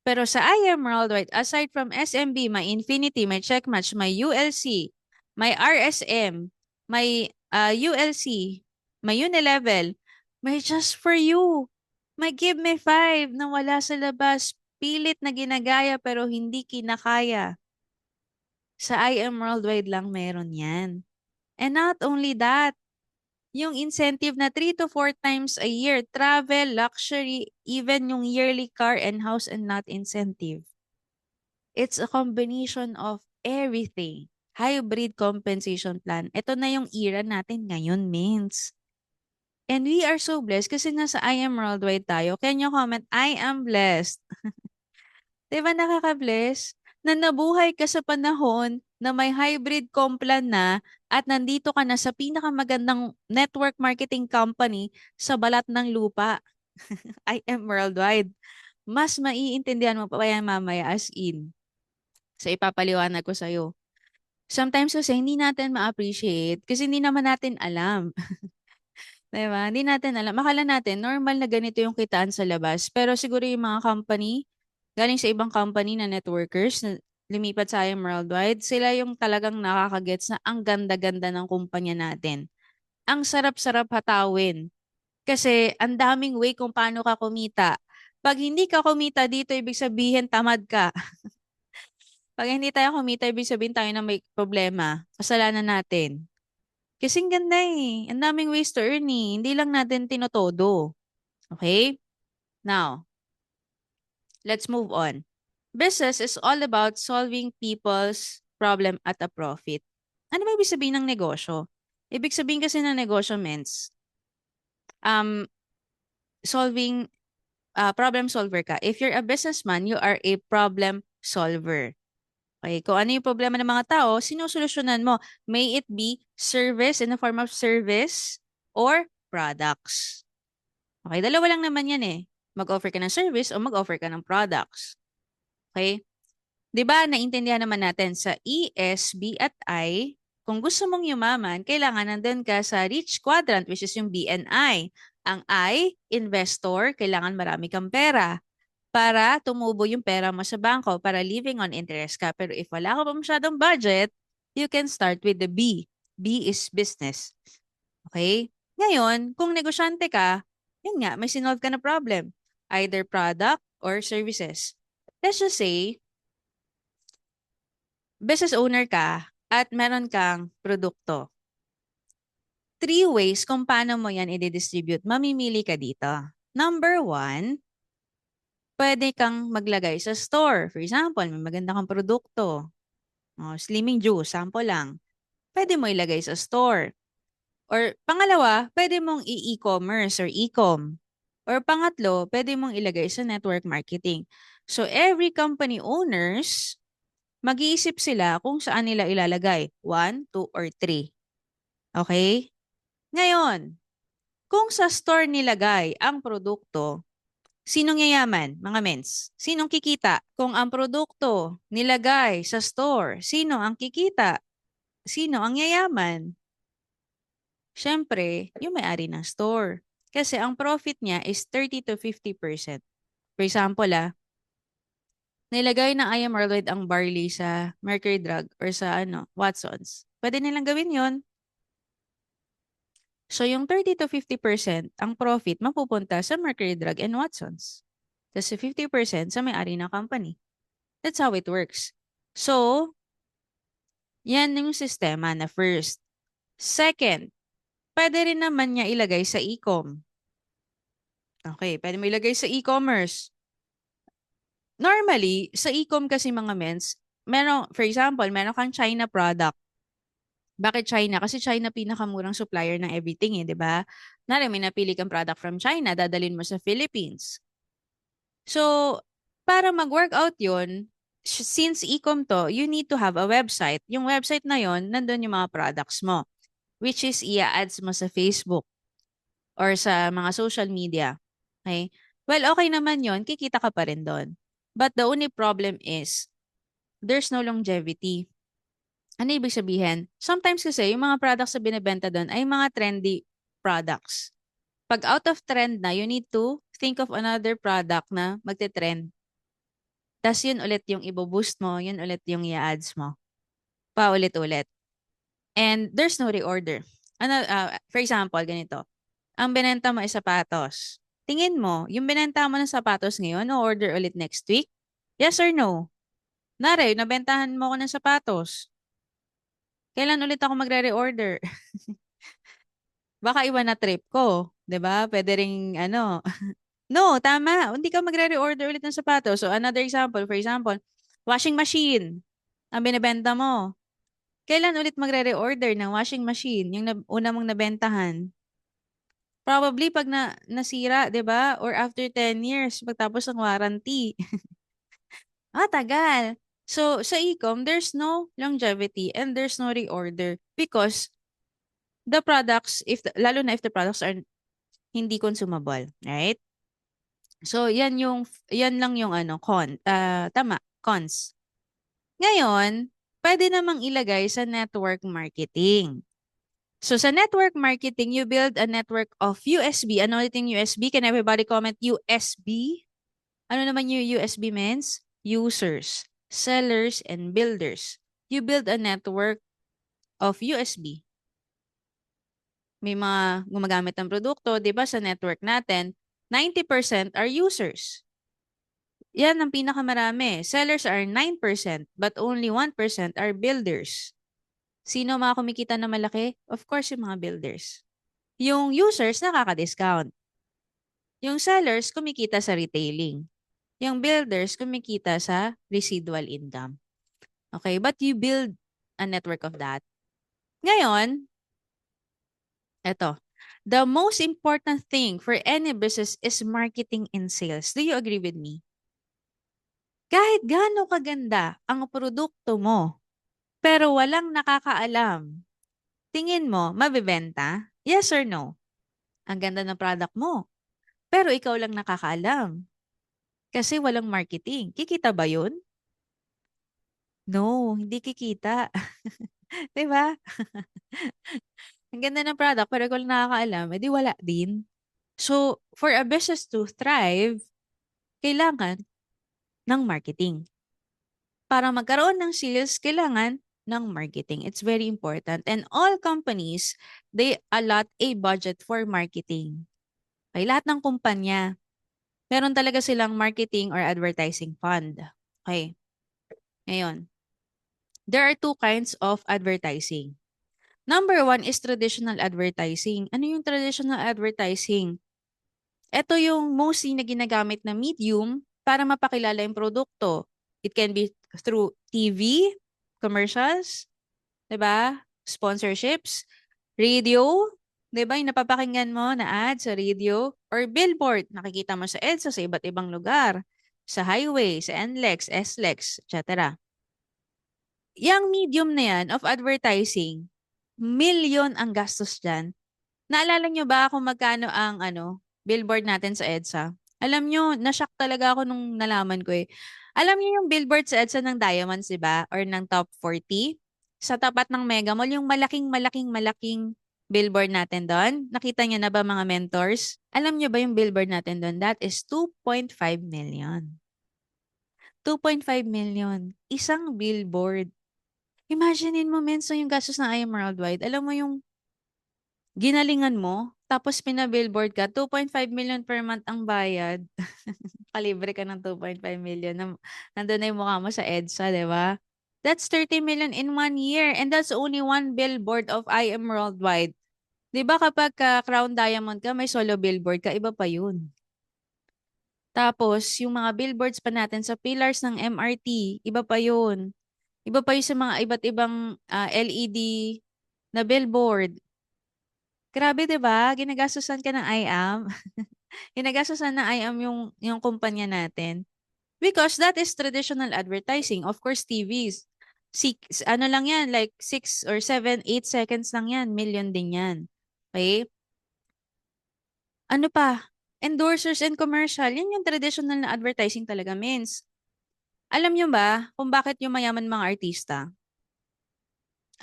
Speaker 1: Pero sa IM Worldwide, aside from SMB, may Infinity, may Checkmatch, may ULC, may RSM, may ULC, may Unilevel, may Just For You, may Give Me 5 na wala sa labas, pilit na ginagaya pero hindi kinakaya. Sa IM Worldwide lang meron yan. And not only that, yung incentive na 3 to 4 times a year, travel, luxury, even yung yearly car and house and lot incentive. It's a combination of everything. Hybrid compensation plan. Ito na yung era natin ngayon, means. And we are so blessed kasi nasa I am worldwide tayo. Can you comment, I am blessed? Diba nakaka-bless? Na nabuhay ka sa panahon na may hybrid complan na at nandito ka na sa pinakamagandang network marketing company sa balat ng lupa. I am worldwide. Mas maiintindihan mo pa yan mamaya as in. So ipapaliwanag ko sa'yo. Sometimes kasi hindi natin ma-appreciate kasi hindi naman natin alam. Diba? Hindi natin alam. Akala natin normal na ganito yung kitaan sa labas. Pero siguro yung mga company, galing sa ibang company na networkers na lumipat sa IM Worldwide, sila yung talagang nakakagets na ang ganda-ganda ng kumpanya natin. Ang sarap-sarap hatawin. Kasi ang daming way kung paano ka kumita. Pag hindi ka kumita dito, ibig sabihin tamad ka. Pag hindi tayo kumita, ibig sabihin tayo na may problema. Kasalanan natin. Kasing ganda eh. Ang daming ways to earn eh. Hindi lang natin tinotodo. Okay? Now, let's move on. Business is all about solving people's problem at a profit. Ano ba ibig sabihin ng negosyo? Ibig sabihin kasi ng negosyo means um, solving problem solver ka. If you're a businessman, you are a problem solver. Okay, kung ano yung problema ng mga tao, sinusolusyonan mo. May it be service in the form of service or products. Okay, dalawa lang naman yan eh. Mag-offer ka ng service o mag-offer ka ng products. Okay? 'Di ba, naintindihan naman natin sa E, S, B at I, kung gusto mong yumaman, kailangan nandun ka sa rich quadrant which is yung B and I. Ang I, investor, kailangan marami kang pera para tumubo yung pera mo sa bangko para living on interest ka. Pero if wala ka pa masyadong budget, you can start with the B. B is business. Okay? Ngayon, kung negosyante ka, yun nga, may sinolve ka na problem. Either product or services. Let's just say, business owner ka at meron kang produkto. 3 ways kung paano mo yan i-distribute. Mamimili ka dito. Number 1, pwede kang maglagay sa store. For example, may maganda kang produkto. Slimming juice, sample lang. Pwede mo ilagay sa store. Or pangalawa, pwede mong i-e-commerce or e-com. Or pangatlo, pwede mong ilagay sa network marketing. So every company owners, mag-iisip sila kung saan nila ilalagay. 1, 2, or 3. Okay? Ngayon, kung sa store nilagay ang produkto, sinong yayaman, mga mens? Sinong kikita? Kung ang produkto nilagay sa store, sino ang kikita? Sino ang yayaman? Siyempre, yung may-ari ng store. Kasi ang profit niya is 30 to 50%. For example, nilagay ng I Am Arloyd ang barley sa Mercury Drug or sa Watsons. Pwede nilang gawin yon. So, yung 30 to 50%, ang profit mapupunta sa Mercury Drug and Watsons. Tapos 50% sa may-ari ng company. That's how it works. So, yan yung sistema na first. Second, pwede rin naman niya ilagay sa e-com. Okay, pwede mo ilagay sa e-commerce. Normally, sa e-com kasi mga mens, for example, meron kang China product. Bakit China? Kasi China pinakamurang supplier ng everything di ba? May napili kang product from China, dadalhin mo sa Philippines. So, para mag-workout yun, since e-com to, you need to have a website. Yung website na yon, nandun yung mga products mo, which is i-ads mo sa Facebook or sa mga social media. Okay? Well, okay naman yon, kikita ka pa rin doon. But the only problem is, there's no longevity. Ano ibig sabihin? Sometimes kasi, yung mga products na binibenta doon ay mga trendy products. Pag out of trend na, you need to think of another product na magte-trend. Tapos yun ulit yung ibo-boost mo, yun ulit yung i-ads mo. Paulit-ulit. And there's no reorder. For example, ganito. Ang binenta mo ay sapatos. Tingin mo, yung binenta mo ng sapatos ngayon, o-order ulit next week? Yes or no? Nabentahan mo ko ng sapatos. Kailan ulit ako magre-reorder? Baka iba na trip ko. 'Di ba? Pwede ring No, tama. Hindi ka magre-reorder ulit ng sapatos. So another example, for example, washing machine. Ang binebenta mo. Kailan ulit magre-reorder ng washing machine? Yung una mong nabentahan. Probably pag nasira, 'di ba? Or after 10 years, pagtapos ng warranty. Tagal. So, sa e-com, there's no longevity and there's no reorder because the products, lalo na if the products are hindi consumable, right? So, yan lang yung cons. Ngayon, pwede namang ilagay sa network marketing. So, sa network marketing, you build a network of USB. Ano ulit yung USB? Can everybody comment USB? Ano naman yung USB means? Users, sellers, and builders. You build a network of USB. May mga gumagamit ng produkto, 'di ba, sa network natin, 90% are users. Yan ang pinakamarami. Sellers are 9%, but only 1% are builders. Sino mga kumikita na malaki? Of course, yung mga builders. Yung users nakaka-discount. Yung sellers kumikita sa retailing. Yung builders kumikita sa residual income. Okay, but you build a network of that. Ngayon, eto, the most important thing for any business is marketing and sales. Do you agree with me? Kahit gaano kaganda ang produkto mo, pero walang nakakaalam, tingin mo, mabibenta? Yes or no? Ang ganda ng product mo, pero ikaw lang nakakaalam. Kasi walang marketing. Kikita ba yun? No, hindi kikita. 'Di ba? Ang ganda ng product, pero ikaw lang nakakaalam, edi wala din. So, for a business to thrive, kailangan ng marketing. Para magkaroon ng sales, kailangan ng marketing. It's very important. And all companies, they allot a budget for marketing. Okay, lahat ng kumpanya, meron talaga silang marketing or advertising fund. Okay, ngayon, there are two kinds of advertising. Number one is traditional advertising. Ano yung traditional advertising? Ito yung mostly na ginagamit na medium para mapakilala yung produkto. It can be through TV, commercials, 'di ba? Sponsorships, radio, 'di ba? Yung napapakinggan mo na ad sa radio or billboard, nakikita mo sa EDSA sa iba't ibang lugar, sa highway, sa NLEX, SLEX, etc. Yang medium na yan of advertising, million ang gastos dyan. Naalala nyo ba kung magkano ang billboard natin sa EDSA? Alam nyo, na-shock talaga ako nung nalaman ko eh. Alam nyo yung billboard sa EDSA ng Diamonds, di ba? Or ng Top 40? Sa tapat ng Mega Mall, yung malaking billboard natin doon. Nakita nyo na ba mga mentors? Alam nyo ba yung billboard natin doon? That is 2.5 million. 2.5 million. Isang billboard. Imaginein mo, Menso, yung gastos ng IM Worldwide. Alam mo yung ginalingan mo, tapos pinabillboard ka, 2.5 million per month ang bayad. Kalibre ka ng 2.5 million. Nandun na yung mukha mo sa EDSA, di ba? That's 30 million in 1 year. And that's only one billboard of IM Worldwide. Di ba kapag Crown Diamond ka, may solo billboard ka, iba pa yun. Tapos, yung mga billboards pa natin sa pillars ng MRT, iba pa yun. Iba pa yun sa mga iba't ibang LED na billboard. Grabe, 'di ba? Ginagastusan ka ng IAM. Ginagastusan ng IAM yung kumpanya natin. Because that is traditional advertising. Of course, TVs. Ano lang yan, like 6 or 7, 8 seconds lang yan. Million din yan. Okay? Ano pa? Endorsers and commercial. Yan yung traditional na advertising talaga means. Alam nyo ba kung bakit yung mayaman mga artista?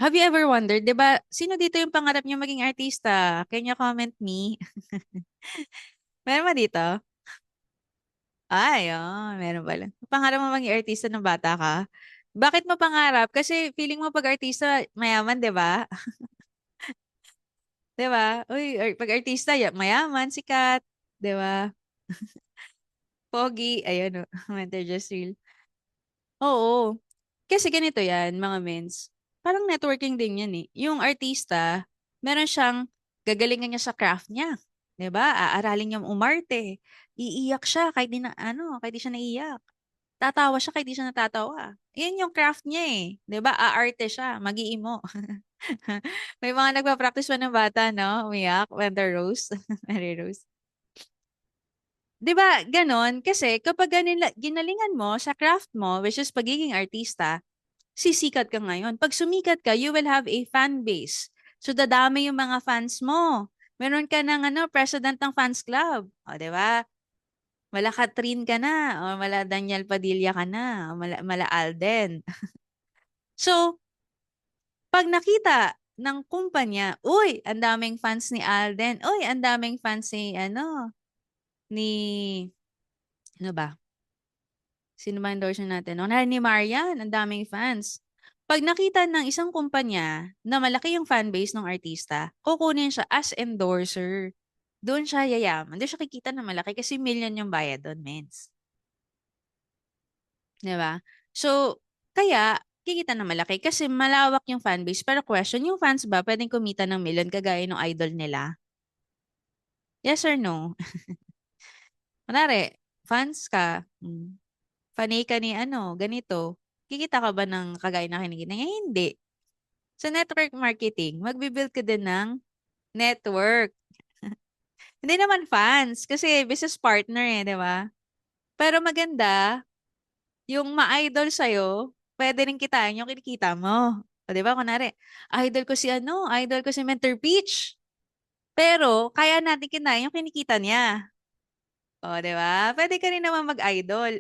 Speaker 1: Have you ever wondered, 'di ba? Sino dito yung pangarap niyo maging artista? Can you comment me? Meron ba dito? Ay, meron pala. Pangarap mo maging artista ng bata ka? Bakit mo pangarap? Kasi feeling mo pag artista, mayaman, 'di ba? 'Di ba? Uy, pag artista, mayaman, sikat, 'di ba? Pogi, ayun, mentor just real. Oo. Kasi ganito 'yan, mga mens. Parang networking din 'yan eh. Yung artista, meron siyang gagalingan niya sa craft niya. 'Di ba? Aaralin niya umarte. Iiyak siya kahit di na kahit di siya naiiyak. Tatawa siya kahit di siya natatawa. Yan yung craft niya eh. 'Di ba? Aarte siya, mag-iimo. May mga nagpa-practice pa ng bata, no? Umiyak when the roast. Mary Rose. 'Di ba? Ganon. Kasi kapag ginalingan mo sa craft mo, which is pagiging artista, sisikat ka ngayon. Pag sumikat ka, you will have a fan base. So, dadami yung mga fans mo. Meron ka ng president ng fans club. O, 'di ba? Mala Catherine ka na, o mala Daniel Padilla ka na, o mala Alden. So, pag nakita ng kumpanya, uy, ang daming fans ni Alden, uy, ang daming fans ni, ni, ano ba? Sino ba endorser natin? No, ni Marian, ang daming fans. Pag nakita ng isang kumpanya na malaki yung fanbase ng artista, kukunin siya as endorser. Doon siya yayaman. Doon siya kikita na malaki kasi million yung bayad doon, mens. 'di ba? So, kaya kikita ng malaki kasi malawak yung fan base. Pero question, yung fans ba puwedeng kumita ng milyon kagaya nung idol nila? Yes or no? Kunwari fans ka, fanay ka ni ano, ganito, kikita ka ba ng kagaya ng kinikita niya? Hindi. Sa network marketing, magbi-build ka din ng network. Hindi naman fans kasi business partner, eh, 'di ba? Pero maganda yung ma-idol sa'yo, puwede rin kitain yung kinikita mo. Oh, 'di ba kunwari, idol ko si ano, idol ko si Mentor Peach, pero kaya natin kinain yung kinikita niya. Oh, 'di ba? Puwede ka rin naman mag-idol.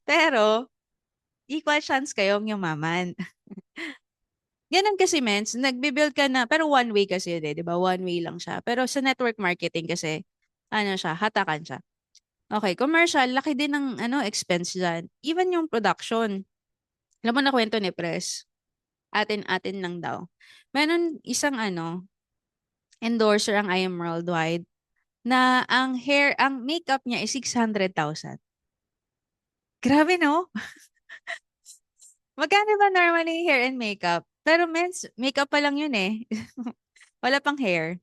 Speaker 1: Pero equal chance kayong yumaman. Gano'n kasi mens, nagbi-build ka na pero one way kasi yun, eh, 'di ba? One way lang siya. Pero sa network marketing kasi ano siya, hatakan siya. Okey, commercial, laki din ng ano, expense diyan. Even yung production. Alam mo nakuwento ni Pres, atin-atin lang daw. Meron isang ano, endorser ang I Am Worldwide na ang makeup niya is 600,000. Grabe 'no? Magkano ba normally hair and makeup? Pero mens, makeup pa lang yun, eh. Wala pang hair.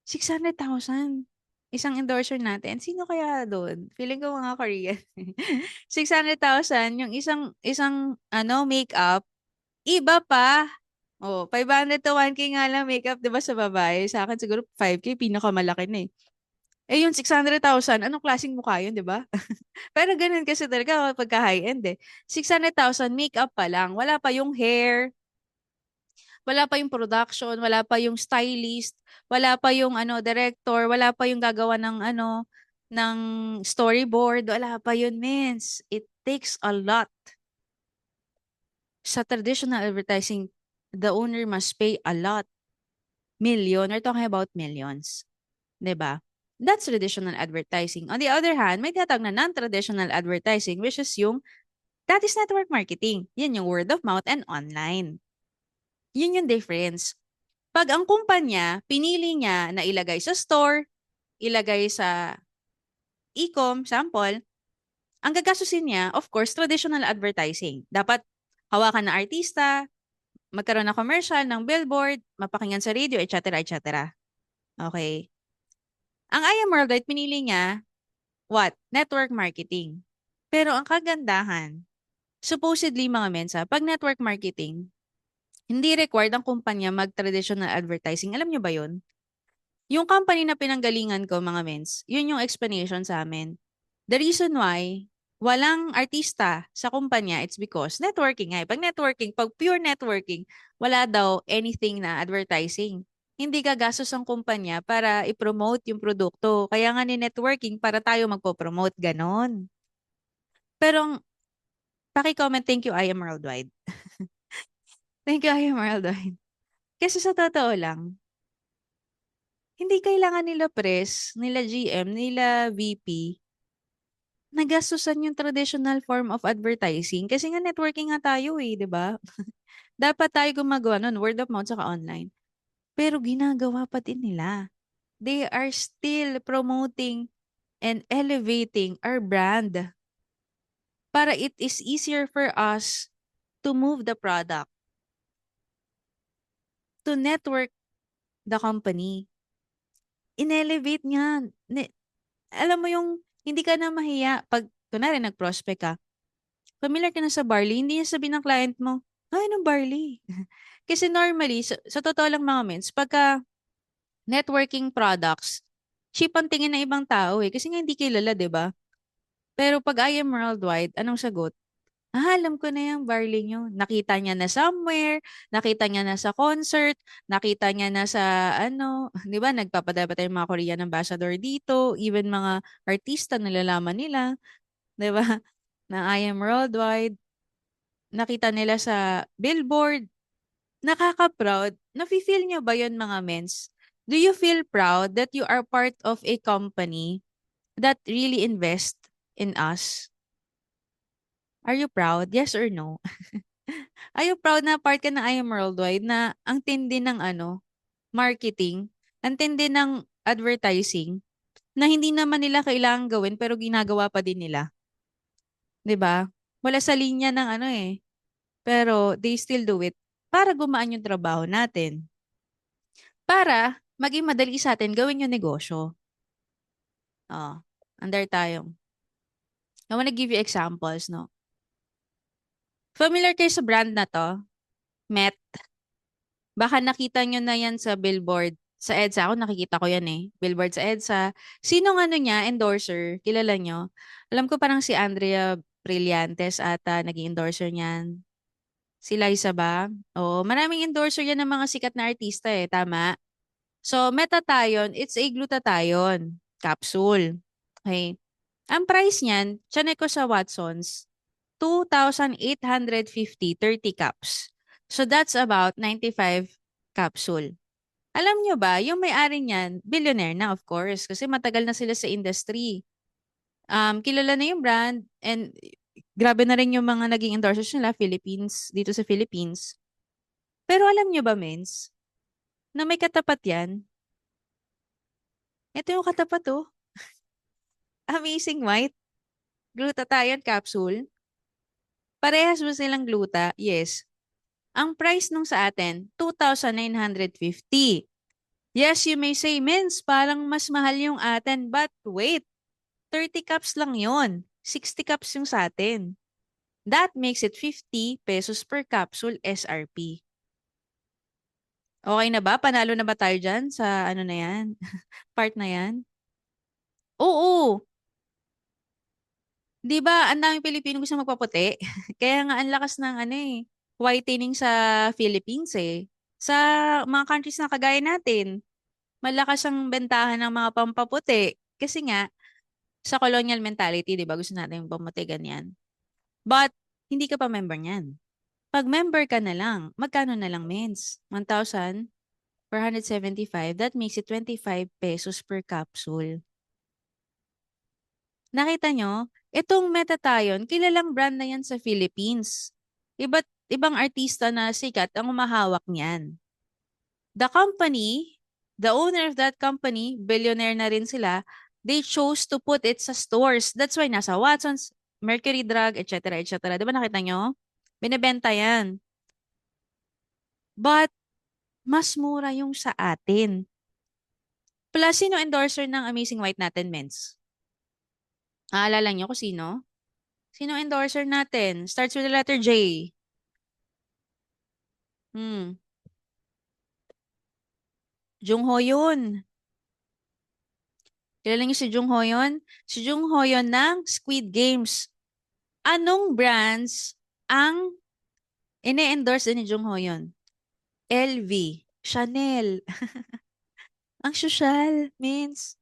Speaker 1: 600,000. Isang endorser natin. Sino kaya dun? Feeling ko mga Korean. 600,000 yung isang isang ano, makeup. Iba pa. Oh, 500 to 1K nga lang makeup 'di ba sa babae. Sa akin siguro 5K pinakamalaki na, eh. Eh, yung 600,000 anong klaseng mukha yun, 'di ba? Pero gano'n kasi talaga pagka high-end, eh. 600,000 makeup pa lang, wala pa yung hair, wala pa yung production, wala pa yung stylist, wala pa yung ano, director, wala pa yung gagawa ng ano, ng storyboard, wala pa yun, mens. It takes a lot. Sa traditional advertising, the owner must pay a lot. Million, we're talking about millions. 'Di ba? That's traditional advertising. On the other hand, may tinatawag na non-traditional advertising which is yung that is network marketing. Yan yung word of mouth and online. Yun yung difference. 'Pag ang kumpanya, pinili niya na ilagay sa store, ilagay sa e-com, sample, ang gagastusin niya, of course, traditional advertising. Dapat hawakan na artista, magkaroon ng commercial, ng billboard, mapakinggan sa radio, etc., etc. Okay. Ang I Am Worldwide, pinili niya, what? Network marketing. Pero ang kagandahan, supposedly mga mensa, pag network marketing, hindi required ang kumpanya mag-traditional advertising. Alam niyo ba yun? Yung company na pinanggalingan ko, mga mens, yun yung explanation sa amin. The reason why walang artista sa kumpanya, it's because networking nga. Pag networking, pag pure networking, wala daw anything na advertising. Hindi gagastos ang kumpanya para i-promote yung produkto. Kaya nga ni networking para tayo magpo-promote, ganon. Pero paki-comment, thank you, I am worldwide. Thank you, I am worldwide. Kasi sa totoo lang, hindi kailangan nila press, nila GM, nila VP, nagastusan yung traditional form of advertising. Kasi nga networking nga tayo eh, di ba? Dapat tayo gumagawa nun, word of mouth saka online. Pero ginagawa pa din nila. They are still promoting and elevating our brand para it is easier for us to move the product, to network the company. In-elevate niya. Alam mo yung hindi ka na mahiya pag kunwari nag-prospect ka, familiar ka na sa barley, hindi niya sabihin ng client mo, "Ay, anong barley?" Kasi normally, sa totoo lang mga mens, pagka networking products, cheap ang tingin ng ibang tao eh, kasi nga hindi kilala, 'di ba? Pero 'pag I am worldwide, anong sagot? Ah, alam ko na yung barley niyo. Nakita niya na somewhere, nakita niya na sa concert, nakita niya na sa ano, 'di ba, nagpapadala pa tayong mga Korean ambassador dito, even mga artista nalalaman nila, 'di ba, na I am worldwide. Nakita nila sa billboard. Nakaka-proud. Nafi-feel niyo ba 'yun mga mens? Do you feel proud that you are part of a company that really invest in us? Are you proud? Yes or no? Are you proud na part ka ng I Am Worldwide na ang tindi ng ano, marketing, ang tindi ng advertising, na hindi naman nila kailangang gawin pero ginagawa pa din nila, 'di ba? Wala sa linya ng ano eh. Pero they still do it para gumaan yung trabaho natin. Para maging madali sa atin gawin yung negosyo. Oh, andar tayong. I wanna give you examples, no? Familiar kayo sa brand na to? Met. Baka nakita nyo na yan sa billboard. Sa EDSA, ako nakikita ko yan eh. Billboard sa EDSA. Sinong ano niya, endorser? Kilala nyo? Alam ko parang si Andrea Brillantes ata naging endorser niyan. Si Liza ba? Oo, maraming endorser yan ng mga sikat na artista eh. Tama? So, Metatation, it's a glutathione capsule. Okay. Ang price niyan, tiyanek ko sa Watsons, 2,850, 30 cups. So that's about 95 capsule. Alam nyo ba, yung may-ari niyan, billionaire na of course, kasi matagal na sila sa industry. Kilala na yung brand and grabe na rin yung mga naging endorsers nila, Philippines, dito sa Philippines. Pero alam nyo ba, mens, na may katapat yan? Ito yung katapat oh. Amazing White Glutathione capsule. Parehas ba silang gluta? Yes. Ang price nung sa atin, 2,950. Yes, you may say, Mins, parang mas mahal yung atin. But wait, 30 cups lang yon. 60 cups yung sa atin. That makes it 50 pesos per capsule SRP. Okay na ba? Panalo na ba tayo dyan sa ano na yan? Part na yan? Oo. Di ba, ang daming Pilipino gusto magpaputi? Kaya nga ang lakas ng ano eh, whitening sa Philippines eh. Sa mga countries na kagaya natin, malakas ang bentahan ng mga pampaputi. Kasi nga, sa colonial mentality, di ba, gusto natin yung pamuti ganyan. But, hindi ka pa member niyan. Pag member ka na lang, magkano na lang mens? 1,475. That makes it 25 pesos per capsule. Nakita nyo? Itong Metatation, kilalang brand na yan sa Philippines. Ibang artista na sikat ang umahawak niyan. The company, the owner of that company, billionaire na rin sila, they chose to put it sa stores. That's why nasa Watsons, Mercury Drug, etc. etc. Di ba nakita nyo? Binebenta yan. But, mas mura yung sa atin. Plus, sino endorser ng Amazing White natin, mens? Aalala nyo kung sino? Sino endorser natin? Starts with the letter J. Hmm. Jung Ho yun. Kilala niyo si Jung Ho yun? Si Jung Ho yun ng Squid Games. Anong brands ang ine-endorse ni Jung Ho yun? LV, Chanel. Ang social, means.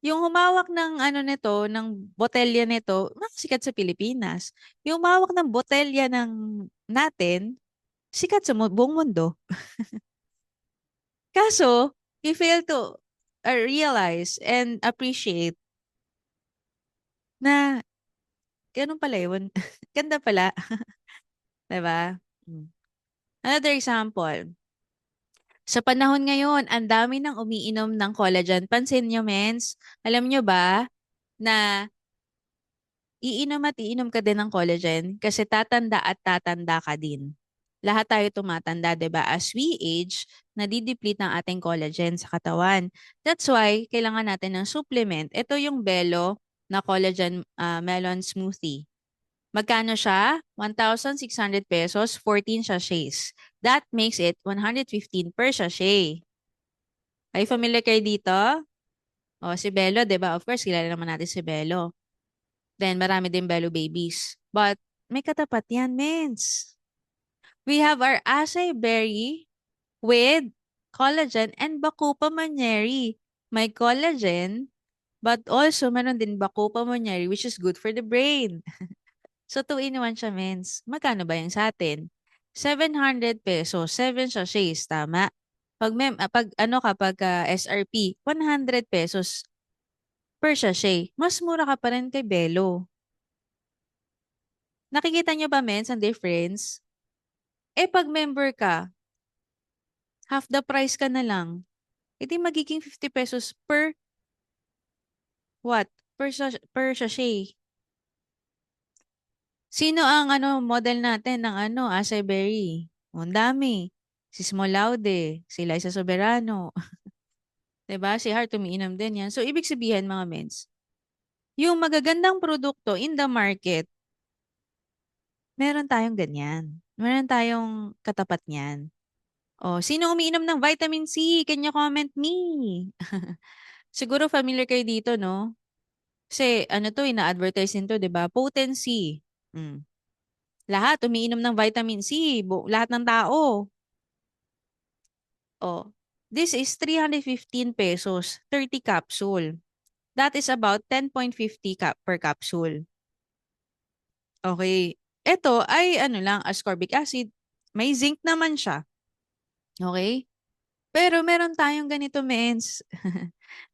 Speaker 1: Yung humawak ng ano nito, ng botelya nito, mga sikat sa Pilipinas. Yung humawak ng botelya ng natin, sikat sa buong mundo. Kaso, he failed to realize and appreciate na ganun pala yun. Ganda pala. Diba? Mm. Another example. Sa panahon ngayon, ang dami nang umiinom ng collagen. Pansin nyo, mens? Alam nyo ba na iinom at iinom ka din ng collagen kasi tatanda at tatanda ka din. Lahat tayo tumatanda, 'di ba? As we age, nadideplete ng ating collagen sa katawan. That's why kailangan natin ng supplement. Ito yung Belo na collagen melon smoothie. Magkano siya? 1,600 pesos, 14 sachets. That makes it 115 per sachet. Ay familiar kayo dito? O, si Belo, 'di ba? Of course, kilala naman natin si Belo. Then, marami din Belo babies. But, may katapat yan, mens. We have our acai berry with collagen and Bacopa monnieri. May collagen, but also meron din Bacopa monnieri which is good for the brain. So, 2-in-1 siya, mens. Magkano ba yung sa atin? 700 pesos, 7 sachets, tama? Pag ano kapag SRP, 100 pesos per sachet. Mas mura ka pa rin kay Belo. Nakikita nyo ba, mens, ang difference? Eh, pag member ka, half the price ka na lang. Edi magiging 50 pesos per what? Per sachet. Sino ang model natin ng Acai Berry? Ang dami. Si Small Laude, si Liza Soberano, 'di ba? Si Heart umiinom din 'yan. So ibig sabihin mga mens, yung magagandang produkto in the market, meron tayong ganyan. Meron tayong katapat niyan. Oh, sino umiinom ng vitamin C? Can you comment me? Siguro familiar kayo dito, no? Kasi ano to, ina-advertise din to, 'di ba? Potency. Mm. Lahat umiinom ng vitamin C, lahat ng tao. Oh, this is 315 pesos, 30 capsule. That is about 10.50 per capsule. Okay. Ito ay ano lang, ascorbic acid. May zinc naman siya. Okay? Pero meron tayong ganito, mens.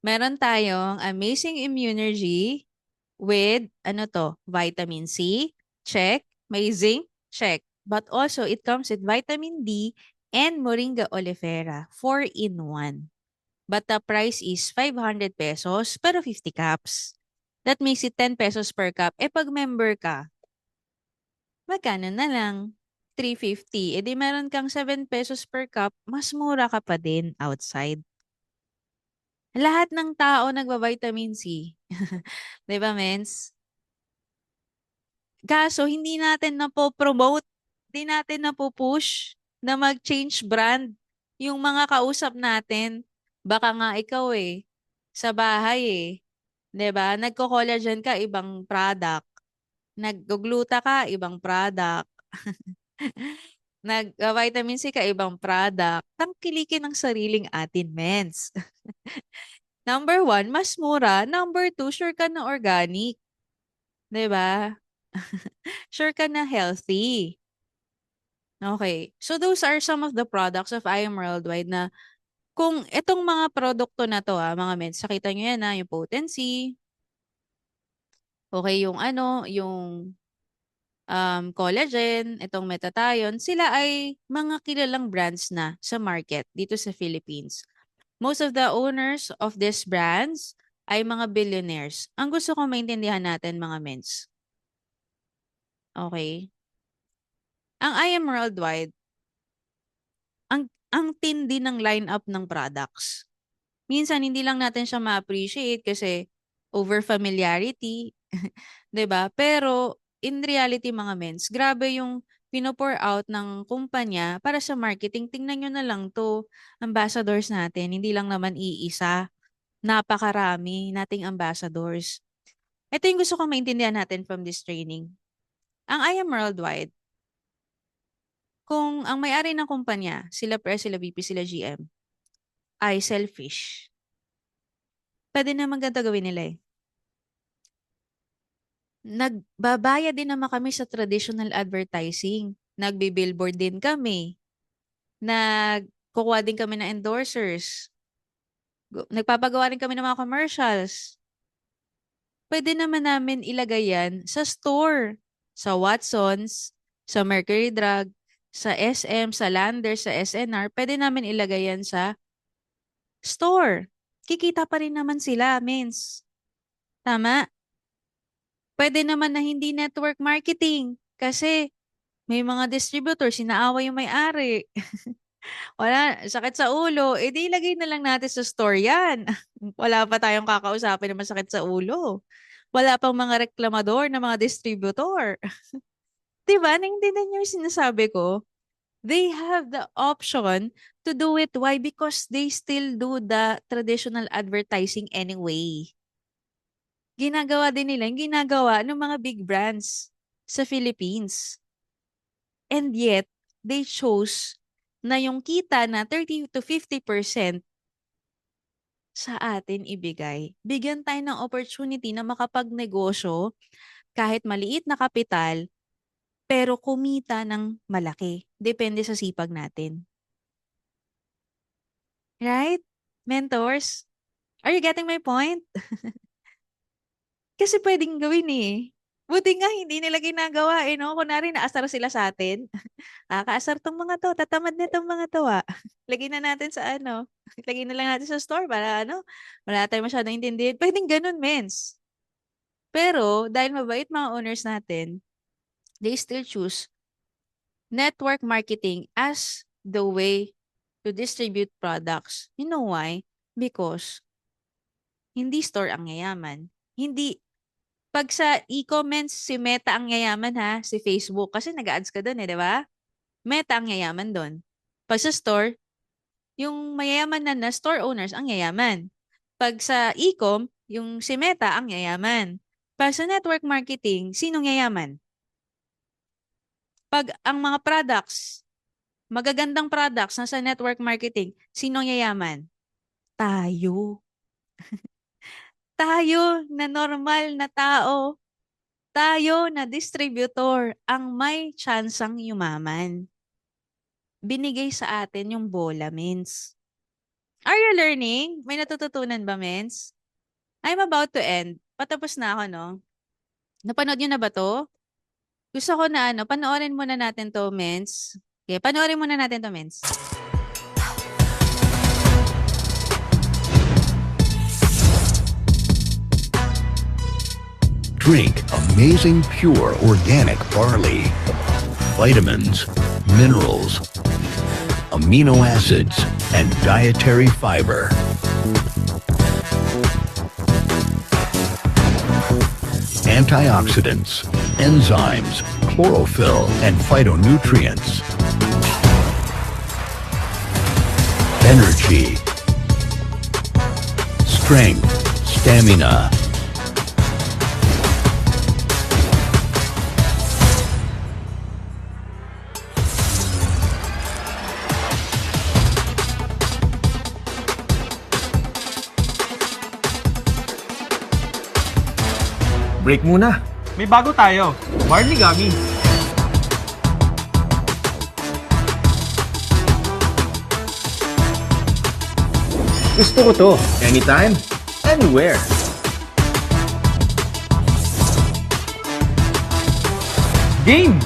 Speaker 1: Meron tayong amazing immunergy with, vitamin C, check. May zinc, check. But also, it comes with vitamin D and Moringa oleifera, 4 in 1. But the price is 500 pesos pero 50 cups. That makes it 10 pesos per cup. Pag member ka, magkano na lang? 350. Di meron kang 7 pesos per cup, mas mura ka pa din outside. Lahat ng tao nagba-vitamin C. 'Di ba, mens? Kaso hindi natin napo-promote, hindi natin napo-push na mag-change brand yung mga kausap natin. Baka nga ikaw sa bahay 'di ba? Nagko-collagen ka, ibang product. Nag-gluta ka, ibang product. Nag-vitamin C ka, ibang product. Tangkilikin ang sariling atin, mens. Number one, mas mura. Number two, sure ka na organic. 'Di ba? Sure ka na healthy. Okay. So those are some of the products of I Am Worldwide na kung itong mga produkto na to mga mens, nakita nyo yan yung potency, okay, yung yung collagen, itong Metathion, sila ay mga kilalang brands na sa market dito sa Philippines. Most of the owners of these brands ay mga billionaires. Ang gusto ko maintindihan natin mga mens. Okay? Ang I Am Worldwide, ang tindi ng lineup ng products. Minsan hindi lang natin siya ma-appreciate kasi over familiarity, 'di ba? Pero in reality mga mens, grabe yung pino-pour out ng kumpanya para sa marketing. Tingnan nyo na lang 'to, ambassadors natin, hindi lang naman iisa. Napakarami nating ambassadors. Ito yung gusto kong maintindihan natin from this training. Ang I Am Worldwide, kung ang may-ari ng kumpanya, sila Press, sila VP, sila GM, ay selfish, pwede naman ganito gawin nila Nagbabayad din naman kami sa traditional advertising. Nagbi-billboard din kami. Nagkukuha din kami ng endorsers. Nagpapagawa rin kami ng mga commercials. Pwede naman namin ilagay yan sa store. Sa Watsons, sa Mercury Drug, sa SM, sa Landers, sa SNR. Pwede namin ilagay yan sa store. Kikita pa rin naman sila, mens. Tama? Pwede naman na hindi network marketing. Kasi may mga distributor, sinaaway yung may-ari. Wala, sakit sa ulo. Di ilagay na lang natin sa store yan. Wala pa tayong kakausapin na masakit sa ulo. Wala pang mga reklamador na mga distributor. Diba? Naintindihan niyo yung sinasabi ko? They have the option to do it. Why? Because they still do the traditional advertising anyway. Ginagawa din nila yung ginagawa ng mga big brands sa Philippines. And yet, they chose na yung kita na 30 to 50% sa atin ibigay. Bigyan tayo ng opportunity na makapagnegosyo kahit maliit na kapital, pero kumita ng malaki. Depende sa sipag natin. Right? Mentors? Are you getting my point? Kasi pwedeng gawin Buti nga hindi nila ginagawa no? Kunwari naasar sila sa atin. Kaasar tong mga to, tatamad na tong mga to Lagyan na natin sa lagyan na lang natin sa store para wala tayong masyadong intindihin. Pwedeng ganun, mens. Pero, dahil mabait mga owners natin, they still choose network marketing as the way to distribute products. You know why? Because hindi store ang yayaman. Hindi, pag sa e-commerce, si Meta ang yayaman ha, si Facebook. Kasi nag-ads ka doon eh, di ba? Meta ang yayaman doon. Pag sa store, yung mayayaman na store owners ang yayaman. Pag sa e-com, yung si Meta ang yayaman. Pag sa network marketing, sinong yayaman? Pag ang mga products, magagandang products nasa network marketing, sinong yayaman? Tayo. Tayo na normal na tao. Tayo na distributor ang may tsansang yumaman. Binigay sa atin yung bola, Mins. Are you learning? May natututunan ba, Mins? I'm about to end. Patapos na ako, no? Napanood nyo na ba to? Gusto ko na panoorin muna natin to, Mins. Okay, panoorin muna natin to, Mins.
Speaker 2: Drink amazing pure organic barley. Vitamins, minerals, amino acids, and dietary fiber. Antioxidants, enzymes, chlorophyll, and phytonutrients. Energy, strength, stamina.
Speaker 3: Break muna. May bago tayo. Barley Gummy. Gusto ko to. Anytime, anywhere. Game!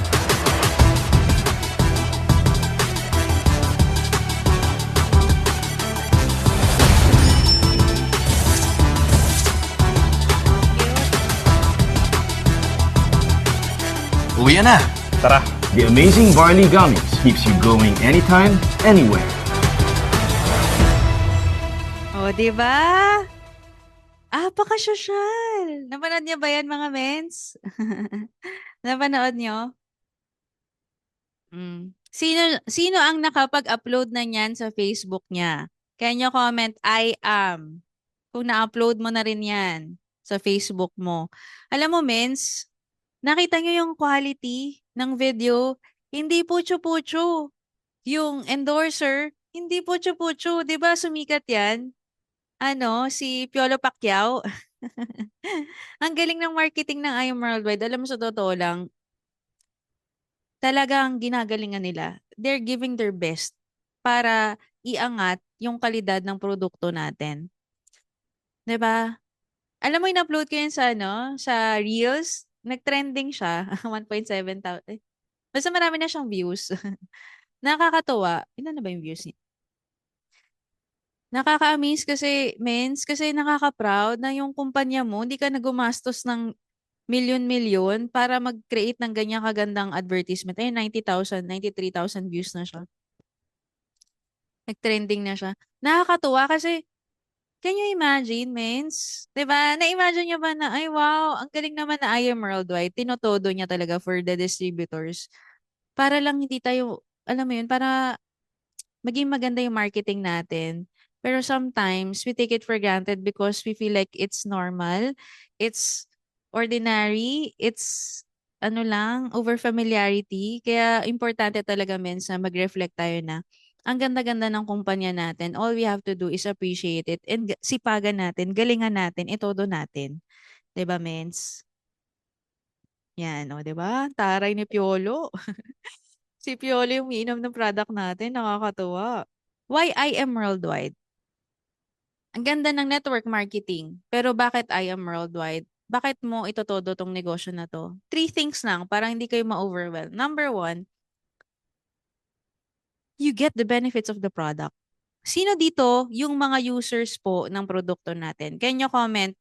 Speaker 2: Uwi na.
Speaker 3: Tara. The amazing Barley Gummies keeps you going anytime, anywhere.
Speaker 1: O, di ba? Apaka-sosyal. Napanood niyo ba yan, mga mens? Napanood niyo? Sino ang nakapag-upload na niyan sa Facebook niya? Can you comment, I am. Kung na-upload mo na rin yan sa Facebook mo. Alam mo, mens, nakita niyo yung quality ng video? Hindi putyo-putyo. Yung endorser, hindi putyo-putyo. 'Di ba sumikat yan? Si Piolo Pacquiao. Ang galing ng marketing ng I Am Worldwide. Alam mo, sa totoo lang, talagang ginagalingan nila. They're giving their best para iangat yung kalidad ng produkto natin. 'Di ba? Alam mo, in-upload ko yun sa Reels. Nag-trending siya. 1.7 thousand. Basta marami na siyang views. Nakakatuwa. Ilan na ba yung views niya? Nakaka-amaze kasi, mens, kasi nakaka-proud na yung kumpanya mo, hindi ka na gumastos ng milyon-milyon para mag-create ng ganyang kagandang advertisement. Ayun, 90,000, 93,000 views na siya. Nag-trending na siya. Nakakatuwa kasi, can you imagine, mens? 'Di ba? Na-imagine niyo ba na, ay wow, ang galing naman na I Am Worldwide. Tinotodo niya talaga for the distributors. Para lang hindi tayo, alam mo yun, para maging maganda yung marketing natin. Pero sometimes, we take it for granted because we feel like it's normal, it's ordinary, it's over familiarity. Kaya importante talaga, mens, na mag-reflect tayo na ang ganda-ganda ng kumpanya natin. All we have to do is appreciate it and sipagan natin, galingan natin, itodo natin. 'Di ba, mens? Yan, o, 'di ba? Taray ni Piolo. Si Piolo yung umiinom ng product natin, nakakatuwa. Why I Am Worldwide? Ang ganda ng network marketing, pero bakit I Am Worldwide? Bakit mo itotodo tong negosyo na to? 3 things lang para hindi kayo ma-overwhelm. Number 1, you get the benefits of the product. Sino dito yung mga users po ng produkto natin? Can you comment?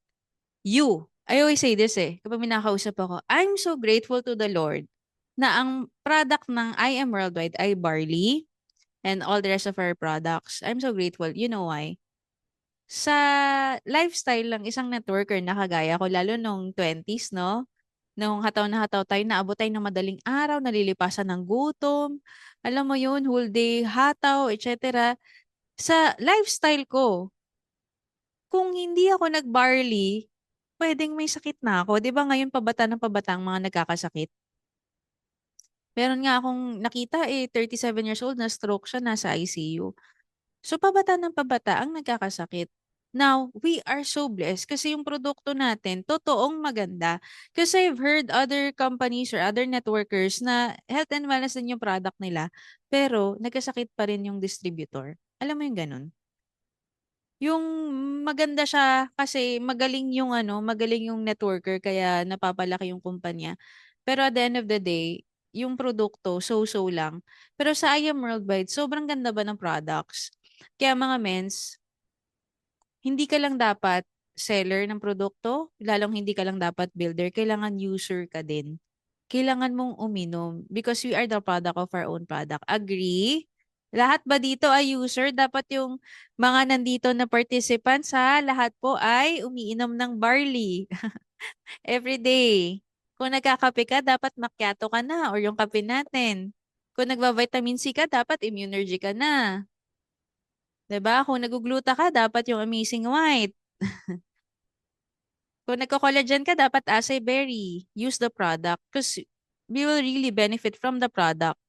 Speaker 1: You. I always say this kapag minakausap ako, I'm so grateful to the Lord na ang product ng I Am Worldwide ay barley and all the rest of our products. I'm so grateful. You know why? Sa lifestyle lang isang networker na kagaya ko, lalo nung 20s, no? Nung hataw na hataw tayo, naabot tayo ng madaling araw, nalilipasan ng gutom. Alam mo yun, whole day hataw, etc. Sa lifestyle ko, kung hindi ako nag-barley, pwedeng may sakit na ako. 'Di ba ngayon pabata ng pabata ang mga nagkakasakit? Meron nga akong nakita 37 years old na stroke siya, nasa ICU. So pabata ng pabata ang nagkakasakit. Now, we are so blessed kasi yung produkto natin, totoong maganda. Kasi I've heard other companies or other networkers na health and wellness din yung product nila, pero nagkasakit pa rin yung distributor. Alam mo yung ganun? Yung maganda siya kasi magaling yung magaling yung networker kaya napapalaki yung kumpanya. Pero at the end of the day, yung produkto, so-so lang. Pero sa I Am Worldwide, sobrang ganda ba ng products? Kaya mga mens, hindi ka lang dapat seller ng produkto, lalong hindi ka lang dapat builder, kailangan user ka din. Kailangan mong uminom because we are the product of our own product. Agree? Lahat ba dito ay user? Dapat yung mga nandito na participants ha, lahat po ay umiinom ng barley every day. Kung nagkakape ka, dapat macchiato ka na or yung kape natin. Kung nagva-vitamin C ka, dapat Immunergy ka na. 'Di ba? Kung nagugluta ka, dapat yung Amazing White. Kung nagko-collagen ka, dapat acai berry. Use the product because we will really benefit from the product.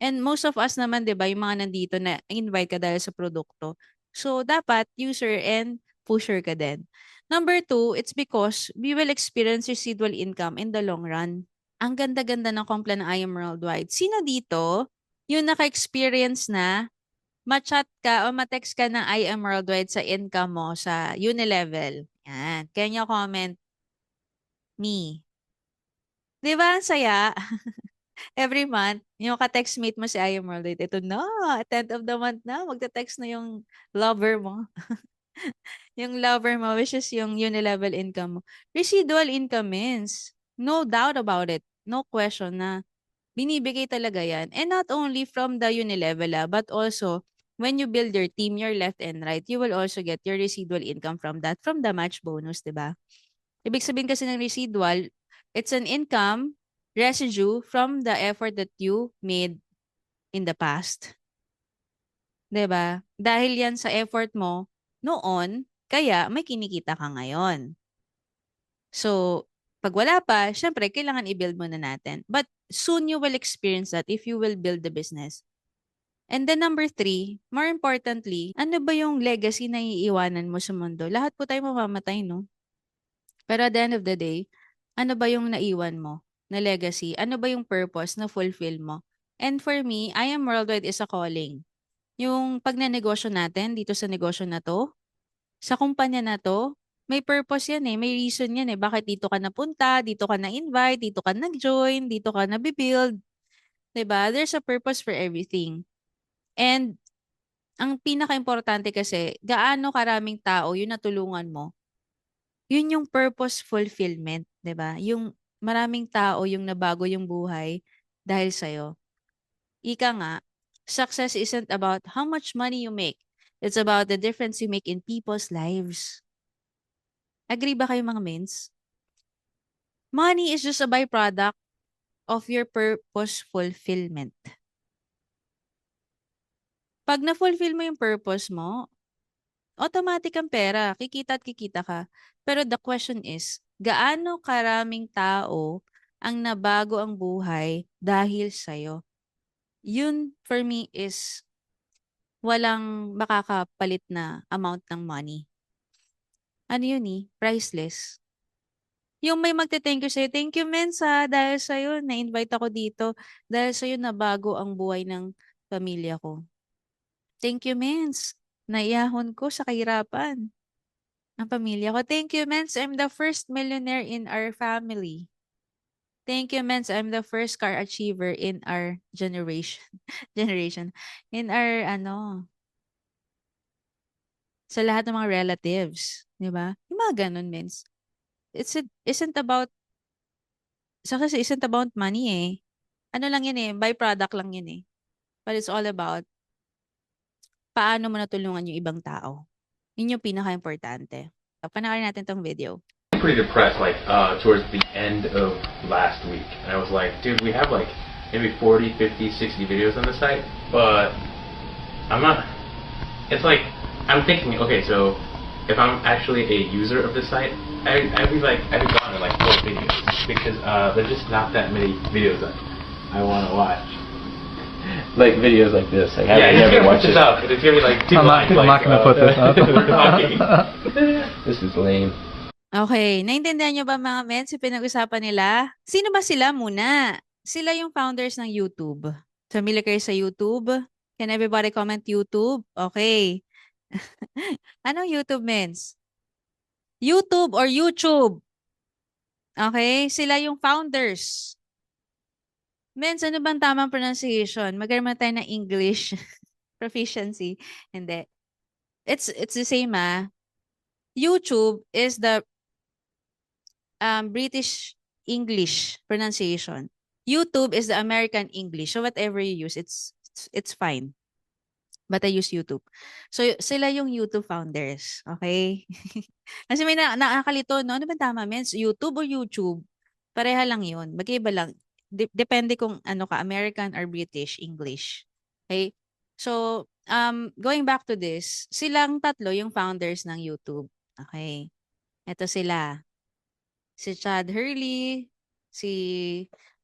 Speaker 1: And most of us naman, 'di ba, yung mga nandito na invite ka dahil sa produkto. So, dapat user and pusher ka din. Number two, it's because we will experience residual income in the long run. Ang ganda-ganda ng kompla ng I Am Worldwide. Sino dito yung naka-experience na ma-chat ka o ma-text ka ng I Am Worldwide sa income mo sa Unilevel? Yan. Can you comment me? Di ba ang saya? Every month, yung ka-textmate mo si I Am Worldwide, ito na, 10th of the month na, magta-text na yung lover mo. Yung lover mo, which is yung unilevel income mo. Residual income means, no doubt about it, no question na binibigay talaga yan. And not only from the unilevel, but also when you build your team, your left and right, you will also get your residual income from that, from the match bonus, di ba? Ibig sabihin kasi ng residual, it's an income residue from the effort that you made in the past. 'Di ba? Dahil yan sa effort mo noon, kaya may kinikita ka ngayon. So, pag wala pa, syempre, kailangan i-build muna natin. But soon you will experience that if you will build the business. And then number three, more importantly, ano ba yung legacy na iiwanan mo sa mundo? Lahat po tayo mamamatay, no? Pero at the end of the day, ano ba yung naiwan mo na legacy? Ano ba yung purpose na fulfill mo? And for me, I Am Worldwide is a calling. Yung pagnenegosyo natin dito sa negosyo na to, sa kumpanya na to, may purpose yan eh. May reason yan eh. Bakit dito ka napunta, dito ka na-invite, dito ka nag-join, dito ka na-build. 'Di ba? There's a purpose for everything. And ang pinaka-importante kasi, gaano karaming tao yung natulungan mo, yun yung purpose fulfillment, 'di ba? Yung maraming tao yung nabago yung buhay dahil sa'yo. Ika nga, success isn't about how much money you make. It's about the difference you make in people's lives. Agree ba kayo mga mens? Money is just a byproduct of your purpose fulfillment. Pag na-fulfill mo yung purpose mo, automatic ang pera, kikita at kikita ka. Pero the question is, gaano karaming tao ang nabago ang buhay dahil sa'yo? Yun for me is walang makakapalit na amount ng money. Ano yun priceless. Yung may magte-thank you sa'yo, thank you Mensa, dahil sa'yo na-invite ako dito, dahil sa'yo nabago ang buhay ng pamilya ko. Thank you Mens, naiyahon ko sa kahirapan ang pamilya ko. Thank you Mens, I'm the first millionaire in our family. Thank you Mens, I'm the first car achiever in our generation. In our sa lahat ng mga relatives, 'di ba? Yung mga ganun Mens. Isn't about success isn't about money eh. ano lang yun byproduct lang yun But it's all about paano mo natulungan yung ibang tao. Yun yung pinaka-importante. So, panoorin natin tong video.
Speaker 4: Pretty depressed like towards the end of last week, and I was like, dude, we have like maybe 40, 50, 60 videos on the site, but I'm not, it's like I'm thinking, okay, so if I'm actually a user of the site, I'd be gone in like 4 videos because there's just not that many videos that I want to watch.
Speaker 3: Like videos like this. Like,
Speaker 4: Yeah,
Speaker 3: I
Speaker 4: you're
Speaker 3: never
Speaker 4: gonna
Speaker 3: watch
Speaker 4: put this
Speaker 3: it.
Speaker 4: up. It's gonna be like 2
Speaker 5: I'm
Speaker 4: lines.
Speaker 5: not gonna put this up.
Speaker 4: We're talking.
Speaker 3: This is lame.
Speaker 1: Okay, naintindihan nyo ba mga men yung pinag-usapan nila? Sino ba sila muna? Sila yung founders ng YouTube. Familiar kayo sa YouTube? Can everybody comment YouTube? Okay. Anong YouTube, mens? YouTube or YouTube? Okay, sila yung founders. Mens, ano bang tamang pronunciation? Magkaroon tayo ng English proficiency. Hindi. It's the same YouTube is the British English pronunciation. YouTube is the American English. So whatever you use, it's fine. But I use YouTube. So sila yung YouTube founders. Okay? Kasi may nakakalito, no? Ano ba tama, mens? YouTube o YouTube? Pareha lang yun. Magkaiba lang. Depende kung ano ka, American or British English. Okay? So, going back to this, silang tatlo yung founders ng YouTube. Okay? Ito sila. Si Chad Hurley,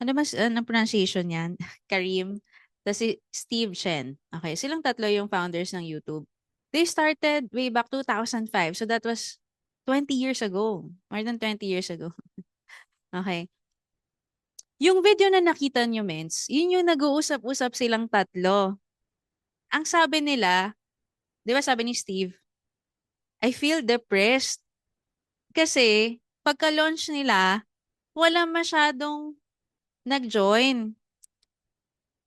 Speaker 1: anong pronunciation yan? Karim, tapos si Steve Chen. Okay, silang tatlo yung founders ng YouTube. They started way back 2005. So that was 20 years ago. More than 20 years ago. Okay. Yung video na nakita nyo, mens, yun yung nag-uusap-usap silang tatlo. Ang sabi nila, di ba sabi ni Steve, I feel depressed. Kasi, pagka-launch nila, wala masyadong nag-join.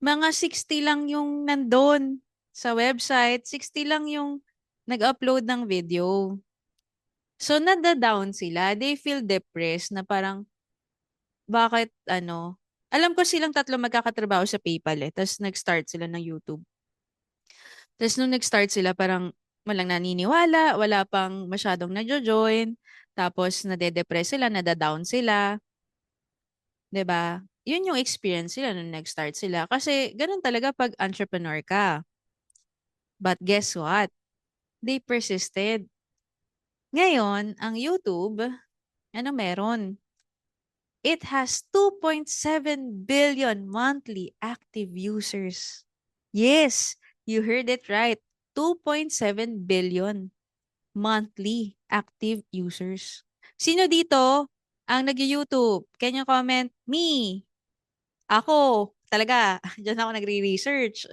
Speaker 1: Mga 60 lang yung nandun sa website. 60 lang yung nag-upload ng video. So, nada-down sila. They feel depressed na parang, bakit alam ko silang tatlo magkakatrabaho sa PayPal Tapos nag-start sila ng YouTube. Tapos nung nag-start sila, parang walang naniniwala, wala pang masyadong nagjo-join. Tapos nade-depress sila, nada-down sila. 'Di ba? Yun yung experience sila nung nag-start sila. Kasi ganun talaga pag entrepreneur ka. But guess what? They persisted. Ngayon, ang YouTube, ano meron? It has 2.7 billion monthly active users. Yes, you heard it right. 2.7 billion monthly active users. Sino dito ang nag-YouTube? Can you comment? Me. Ako. Talaga. Diyan ako nagre-research.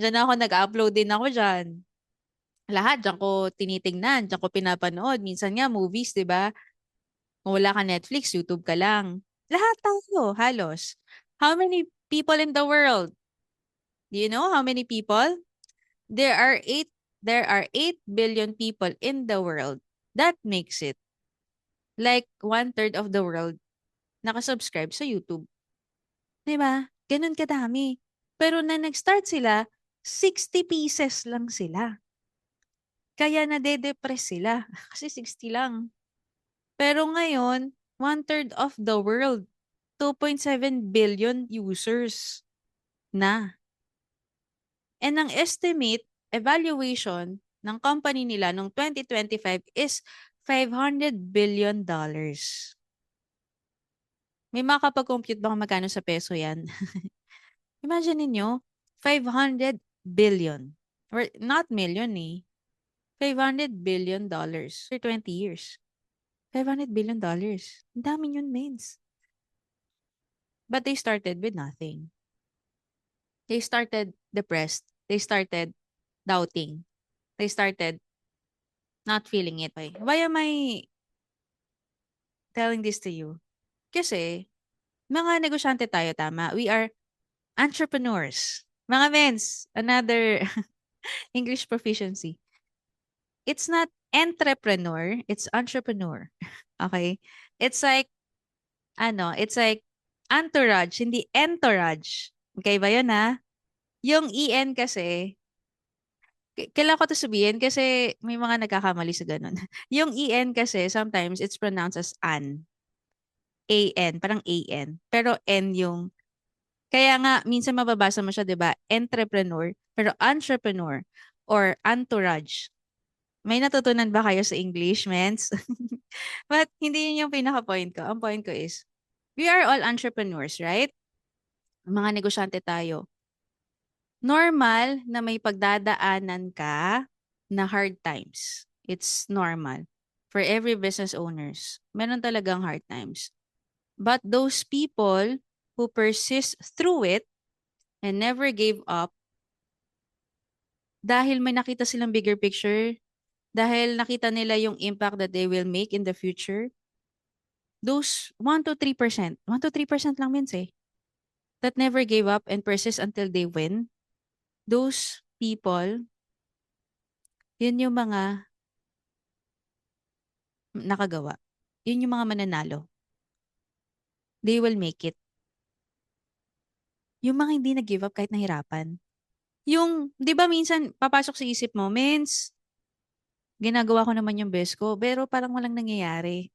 Speaker 1: Diyan ako nag-upload din ako dyan. Lahat diyan ko tinitingnan, diyan ko pinapanood. Minsan nga movies, 'di ba? Kung wala ka Netflix, YouTube ka lang. Lahat tayo, halos. How many people in the world? Do you know how many people? There are 8 billion people in the world. That makes it like 1/3 of the world nakasubscribe sa YouTube. 'Di ba? Ganun kadami. Pero na nag-start sila, 60 pieces lang sila. Kaya nade-depress sila kasi 60 lang. Pero ngayon, 1/3 of the world, 2.7 billion users na. And ang estimate, evaluation ng company nila noong 2025 is $500 billion. May makakapag-compute ba kung magkano sa peso yan? Imagine niyo, 500 billion. Or not million $500 billion for 20 years. $500 billion. Ang dami yun, mens. But they started with nothing. They started depressed. They started doubting. They started not feeling it. Why am I telling this to you? Kasi, mga negosyante tayo, tama? We are entrepreneurs. Mga mens, another English proficiency. It's not entrepreneur, it's entrepreneur. Okay? It's like Entourage, hindi entourage. Okay ba yun ha? Yung EN kasi, kailangan ko to sabihin kasi may mga nagkakamali sa ganun. Yung EN kasi, sometimes it's pronounced as an. AN, parang AN. Pero N yung, kaya nga, minsan mababasa mo siya, di ba? Entrepreneur, pero entrepreneur or entourage. May natutunan ba kayo sa English, mens? But hindi yun yung pinaka-point ko. Ang point ko is, we are all entrepreneurs, right? Mga negosyante tayo. Normal na may pagdadaanan ka na hard times. It's normal. For every business owners, meron talagang hard times. But those people who persist through it and never gave up dahil may nakita silang bigger picture, dahil nakita nila yung impact that they will make in the future, those 1 to 3%, 1 to 3% lang means that never gave up and persist until they win, those people, yun yung mga nakagawa. Yun yung mga mananalo. They will make it. Yung mga hindi nag-give up kahit nahirapan. Yung, di ba minsan papasok sa isip mo, mens, ginagawa ko naman yung best ko, pero parang walang nangyayari.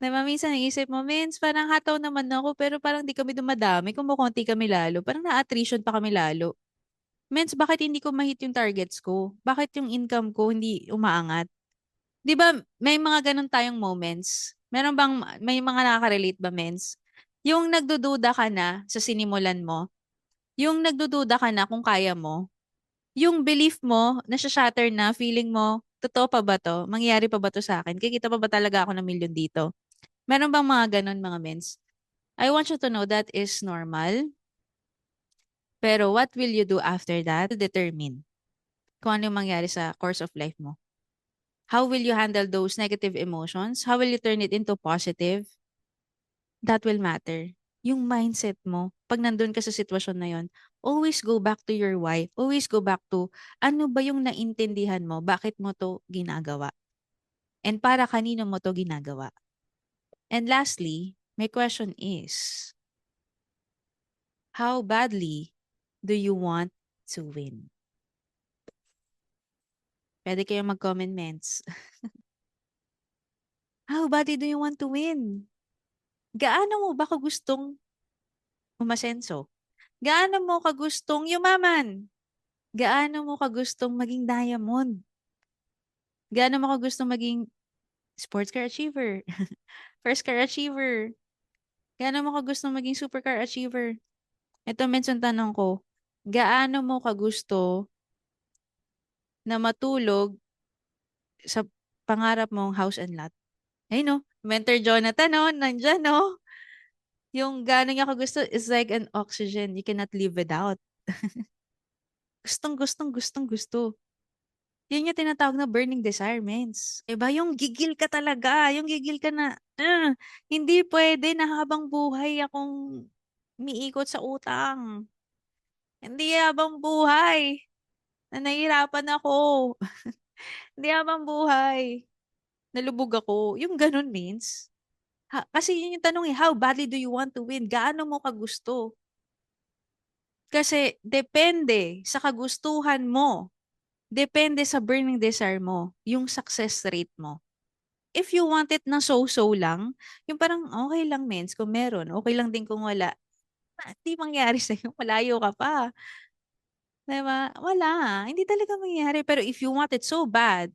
Speaker 1: Diba, minsan naisip mo, mens, parang hataw naman ako, pero parang di kami dumadami, kumukonti kami lalo, parang na-attrition pa kami lalo. Mens, bakit hindi ko ma-hit yung targets ko? Bakit yung income ko hindi umaangat? Di ba, may mga ganun tayong moments? Meron bang, may mga nakaka-relate ba, mens? Yung nagdududa ka na sa sinimulan mo, yung nagdududa ka na kung kaya mo, yung belief mo, nasha-shatter na, feeling mo, totoo pa ba to? Mangyayari pa ba to sa akin? Kikita pa ba talaga ako ng milyon dito? Meron bang mga ganun, mga mens? I want you to know that is normal. Pero what will you do after that to determine kung ano yung mangyari sa course of life mo? How will you handle those negative emotions? How will you turn it into positive? That will matter. Yung mindset mo, pag nandun ka sa sitwasyon na yon, always go back to your why. Always go back to ano ba yung naintindihan mo? Bakit mo to ginagawa? And para kanino mo to ginagawa? And lastly, my question is, how badly do you want to win? Pwede kayong mag-comment, ments. How badly do you want to win? Gaano mo ba kagustong umasenso? Gaano mo kagustong yumaman? Gaano mo kagustong maging diamond? Gaano mo kagustong maging sports car achiever? First car achiever? Gaano mo kagustong maging supercar achiever? Ito, mention tanong ko, gaano mo kagusto na matulog sa pangarap mong house and lot? Ay no, Mentor Jonathan no, nandyan no. Yung gaano niya kagusto is like an oxygen you cannot live without. Gustong gusto. Yun yung tinatawag na burning desire, mens. Diba? Yung gigil ka talaga. Yung gigil ka na, hindi pwede na habang buhay akong umiikot sa utang. Hindi habang buhay na nahihirapan ako. Hindi habang buhay nalubog ako. Yung ganun means, kasi yun yung tanong how badly do you want to win? Gaano mo kagusto? Kasi depende sa kagustuhan mo. Depende sa burning desire mo, yung success rate mo. If you want it na so-so lang, yung parang okay lang mens kung meron, okay lang din kung wala. Hindi mangyari sa'yo, malayo ka pa. Diba? Wala. Hindi talaga mangyayari. Pero if you want it so bad,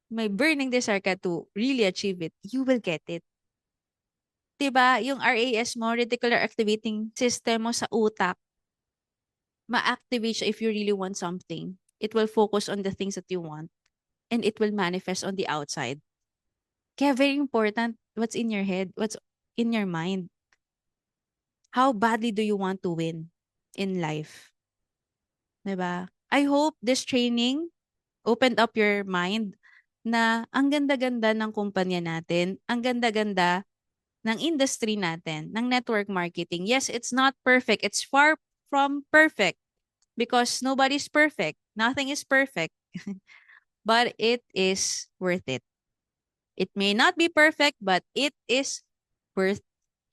Speaker 1: may burning desire ka to really achieve it, you will get it. Diba? Yung RAS mo, reticular activating system mo sa utak, ma-activate siya if you really want something. It will focus on the things that you want and it will manifest on the outside. Kaya very important what's in your head, what's in your mind. How badly do you want to win in life? Diba? I hope this training opened up your mind na ang ganda-ganda ng kumpanya natin, ang ganda-ganda ng industry natin, ng network marketing. Yes, it's not perfect. It's far from perfect because nobody's perfect. Nothing is perfect. But it is worth it. It may not be perfect, but it is worth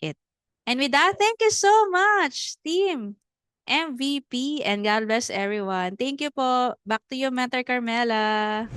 Speaker 1: it. And with that, thank you so much, team MVP, and God bless everyone. Thank you po. Back to you, Mentor Carmela.